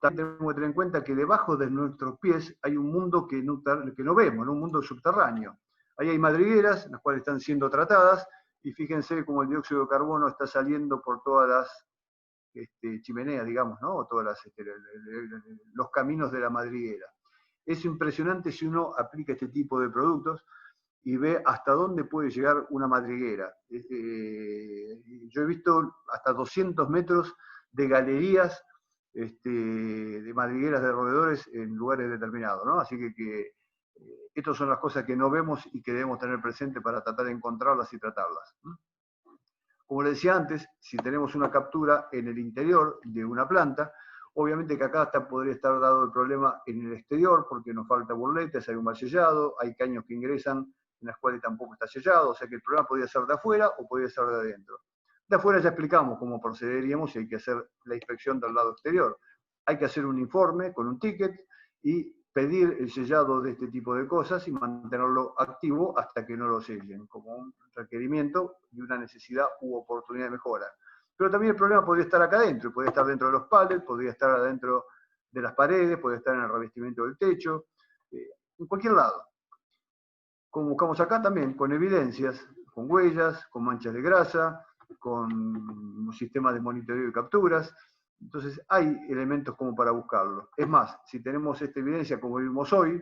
Speaker 2: También tenemos que tener en cuenta que debajo de nuestros pies hay un mundo que no vemos, un mundo subterráneo. Ahí hay madrigueras, las cuales están siendo tratadas, y fíjense cómo el dióxido de carbono está saliendo por todas las chimeneas, digamos, ¿no? O todos los caminos de la madriguera. Es impresionante si uno aplica este tipo de productos y ve hasta dónde puede llegar una madriguera. Yo he visto hasta 200 metros de galerías de madrigueras de roedores en lugares determinados, ¿no? Así que estas son las cosas que no vemos y que debemos tener presente para tratar de encontrarlas y tratarlas. Como les decía antes, si tenemos una captura en el interior de una planta, obviamente que acá podría estar dado el problema en el exterior, porque nos falta burletes, hay un mal sellado, hay caños que ingresan en las cuales tampoco está sellado, o sea que el problema podría ser de afuera o podría ser de adentro. De afuera ya explicamos cómo procederíamos si hay que hacer la inspección del lado exterior. Hay que hacer un informe con un ticket y pedir el sellado de este tipo de cosas y mantenerlo activo hasta que no lo sellen, como un requerimiento y una necesidad u oportunidad de mejora. Pero también el problema podría estar acá adentro, podría estar dentro de los pallets, podría estar adentro de las paredes, podría estar en el revestimiento del techo, en cualquier lado. Como buscamos acá también, con evidencias, con huellas, con manchas de grasa, con un sistema de monitoreo y capturas. Entonces hay elementos como para buscarlo. Es más, si tenemos esta evidencia como vimos hoy,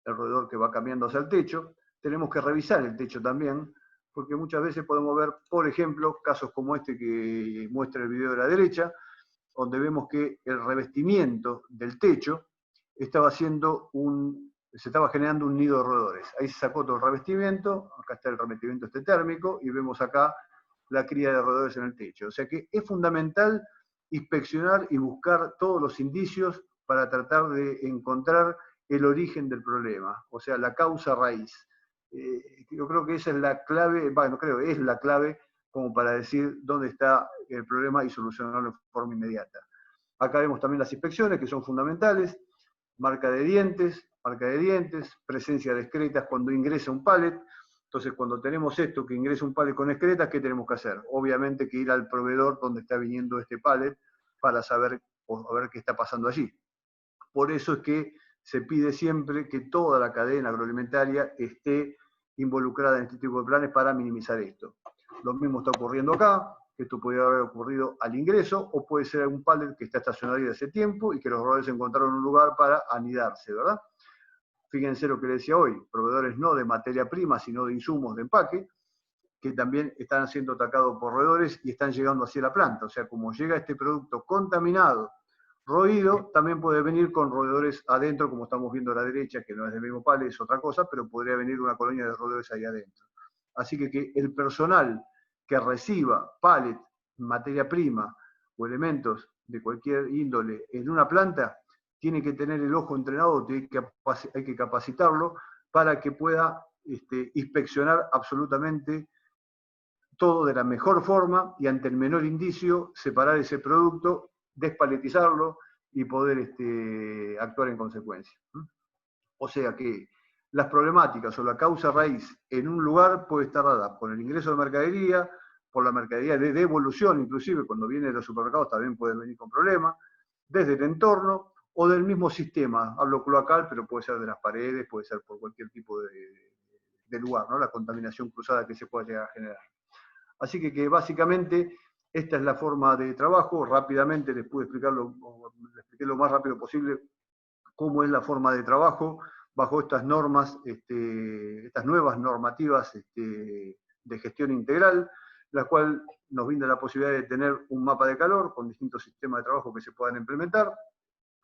Speaker 2: el roedor que va cambiando hacia el techo, tenemos que revisar el techo también, porque muchas veces podemos ver, por ejemplo, casos como este que muestra el video de la derecha, donde vemos que el revestimiento del techo se estaba generando un nido de roedores. Ahí se sacó todo el revestimiento, acá está el revestimiento térmico, y vemos acá la cría de roedores en el techo. O sea que es fundamental inspeccionar y buscar todos los indicios para tratar de encontrar el origen del problema, o sea, la causa raíz. Yo creo que esa es la clave, es la clave como para decir dónde está el problema y solucionarlo de forma inmediata. Acá vemos también las inspecciones, que son fundamentales: marca de dientes, presencia de excretas cuando ingresa un pallet. Entonces, cuando tenemos esto, que ingresa un pallet con excretas, ¿qué tenemos que hacer? Obviamente que ir al proveedor donde está viniendo este pallet para saber o ver qué está pasando allí. Por eso es que se pide siempre que toda la cadena agroalimentaria esté involucrada en este tipo de planes para minimizar esto. Lo mismo está ocurriendo acá. Esto podría haber ocurrido al ingreso, o puede ser un pallet que está estacionado desde hace tiempo y que los roedores encontraron un lugar para anidarse, ¿verdad? fíjense lo que les decía hoy, proveedores no de materia prima, sino de insumos de empaque, que también están siendo atacados por roedores y están llegando hacia la planta. O sea, como llega este producto contaminado, roído, también puede venir con roedores adentro, como estamos viendo a la derecha, que no es del mismo pallet, es otra cosa, pero podría venir una colonia de roedores ahí adentro. Así que el personal que reciba pallet, materia prima o elementos de cualquier índole en una planta, tiene que tener el ojo entrenado, hay que capacitarlo para que pueda inspeccionar absolutamente todo de la mejor forma y ante el menor indicio separar ese producto, despaletizarlo y poder actuar en consecuencia. O sea que las problemáticas o la causa raíz en un lugar puede estar dada por el ingreso de mercadería, por la mercadería de devolución, inclusive cuando viene de los supermercados también puede venir con problemas, desde el entorno o del mismo sistema. Hablo cloacal, pero puede ser de las paredes, puede ser por cualquier tipo de lugar, ¿no? La contaminación cruzada que se pueda llegar a generar. Así que básicamente esta es la forma de trabajo. Rápidamente les pude explicarlo, les expliqué lo más rápido posible cómo es la forma de trabajo bajo estas normas, estas nuevas normativas de gestión integral, la cual nos brinda la posibilidad de tener un mapa de calor con distintos sistemas de trabajo que se puedan implementar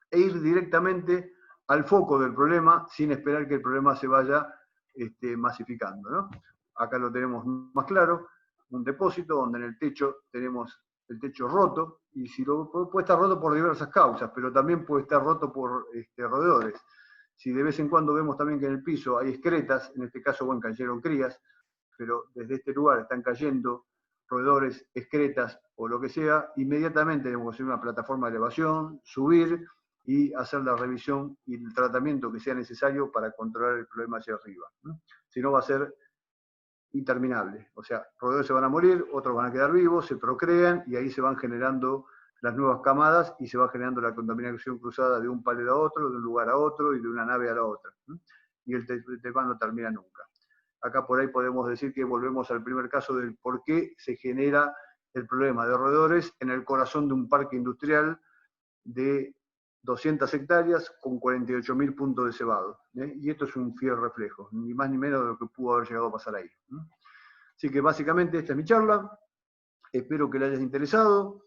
Speaker 2: e ir directamente al foco del problema sin esperar que el problema se vaya masificando, ¿no? Acá lo tenemos más claro, un depósito donde en el techo tenemos el techo roto, y si puede estar roto por diversas causas, pero también puede estar roto por roedores. Si de vez en cuando vemos también que en el piso hay excretas, en este caso, bueno, cayeron crías, pero desde este lugar están cayendo roedores, excretas o lo que sea, inmediatamente tenemos que hacer una plataforma de elevación, subir y hacer la revisión y el tratamiento que sea necesario para controlar el problema hacia arriba. Si no va a ser interminable. O sea, roedores se van a morir, otros van a quedar vivos, se procrean y ahí se van generando las nuevas camadas y se va generando la contaminación cruzada de un pallet a otro, de un lugar a otro y de una nave a la otra. Y el tema no termina nunca. Acá por ahí podemos decir que volvemos al primer caso del por qué se genera el problema de roedores en el corazón de un parque industrial de 200 hectáreas con 48.000 puntos de cebado. Y esto es un fiel reflejo, ni más ni menos de lo que pudo haber llegado a pasar ahí. Así que básicamente esta es mi charla, espero que les haya interesado.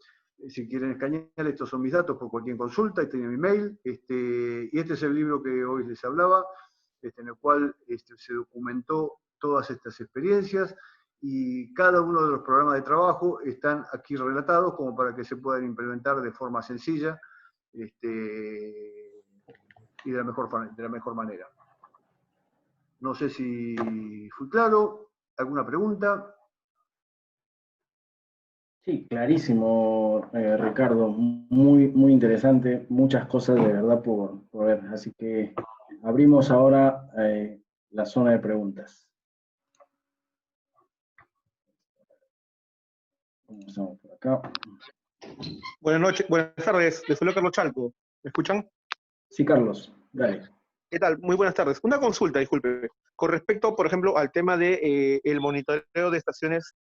Speaker 2: Si quieren escanear, estos son mis datos por cualquier consulta, este es mi mail, y este es el libro que hoy les hablaba, en el cual se documentó todas estas experiencias, y cada uno de los programas de trabajo están aquí relatados como para que se puedan implementar de forma sencilla y de la mejor manera. No sé si fui claro. ¿Alguna pregunta?
Speaker 1: Sí, clarísimo, Ricardo. Muy, muy interesante. Muchas cosas de verdad por ver. Así que abrimos ahora la zona de preguntas. Comenzamos por acá.
Speaker 5: Buenas tardes, les saludo Carlos Chalco. ¿Me escuchan?
Speaker 1: Sí, Carlos, dale.
Speaker 5: ¿Qué tal? Muy buenas tardes. Una consulta, disculpe. Con respecto, por ejemplo, al tema de el monitoreo de estaciones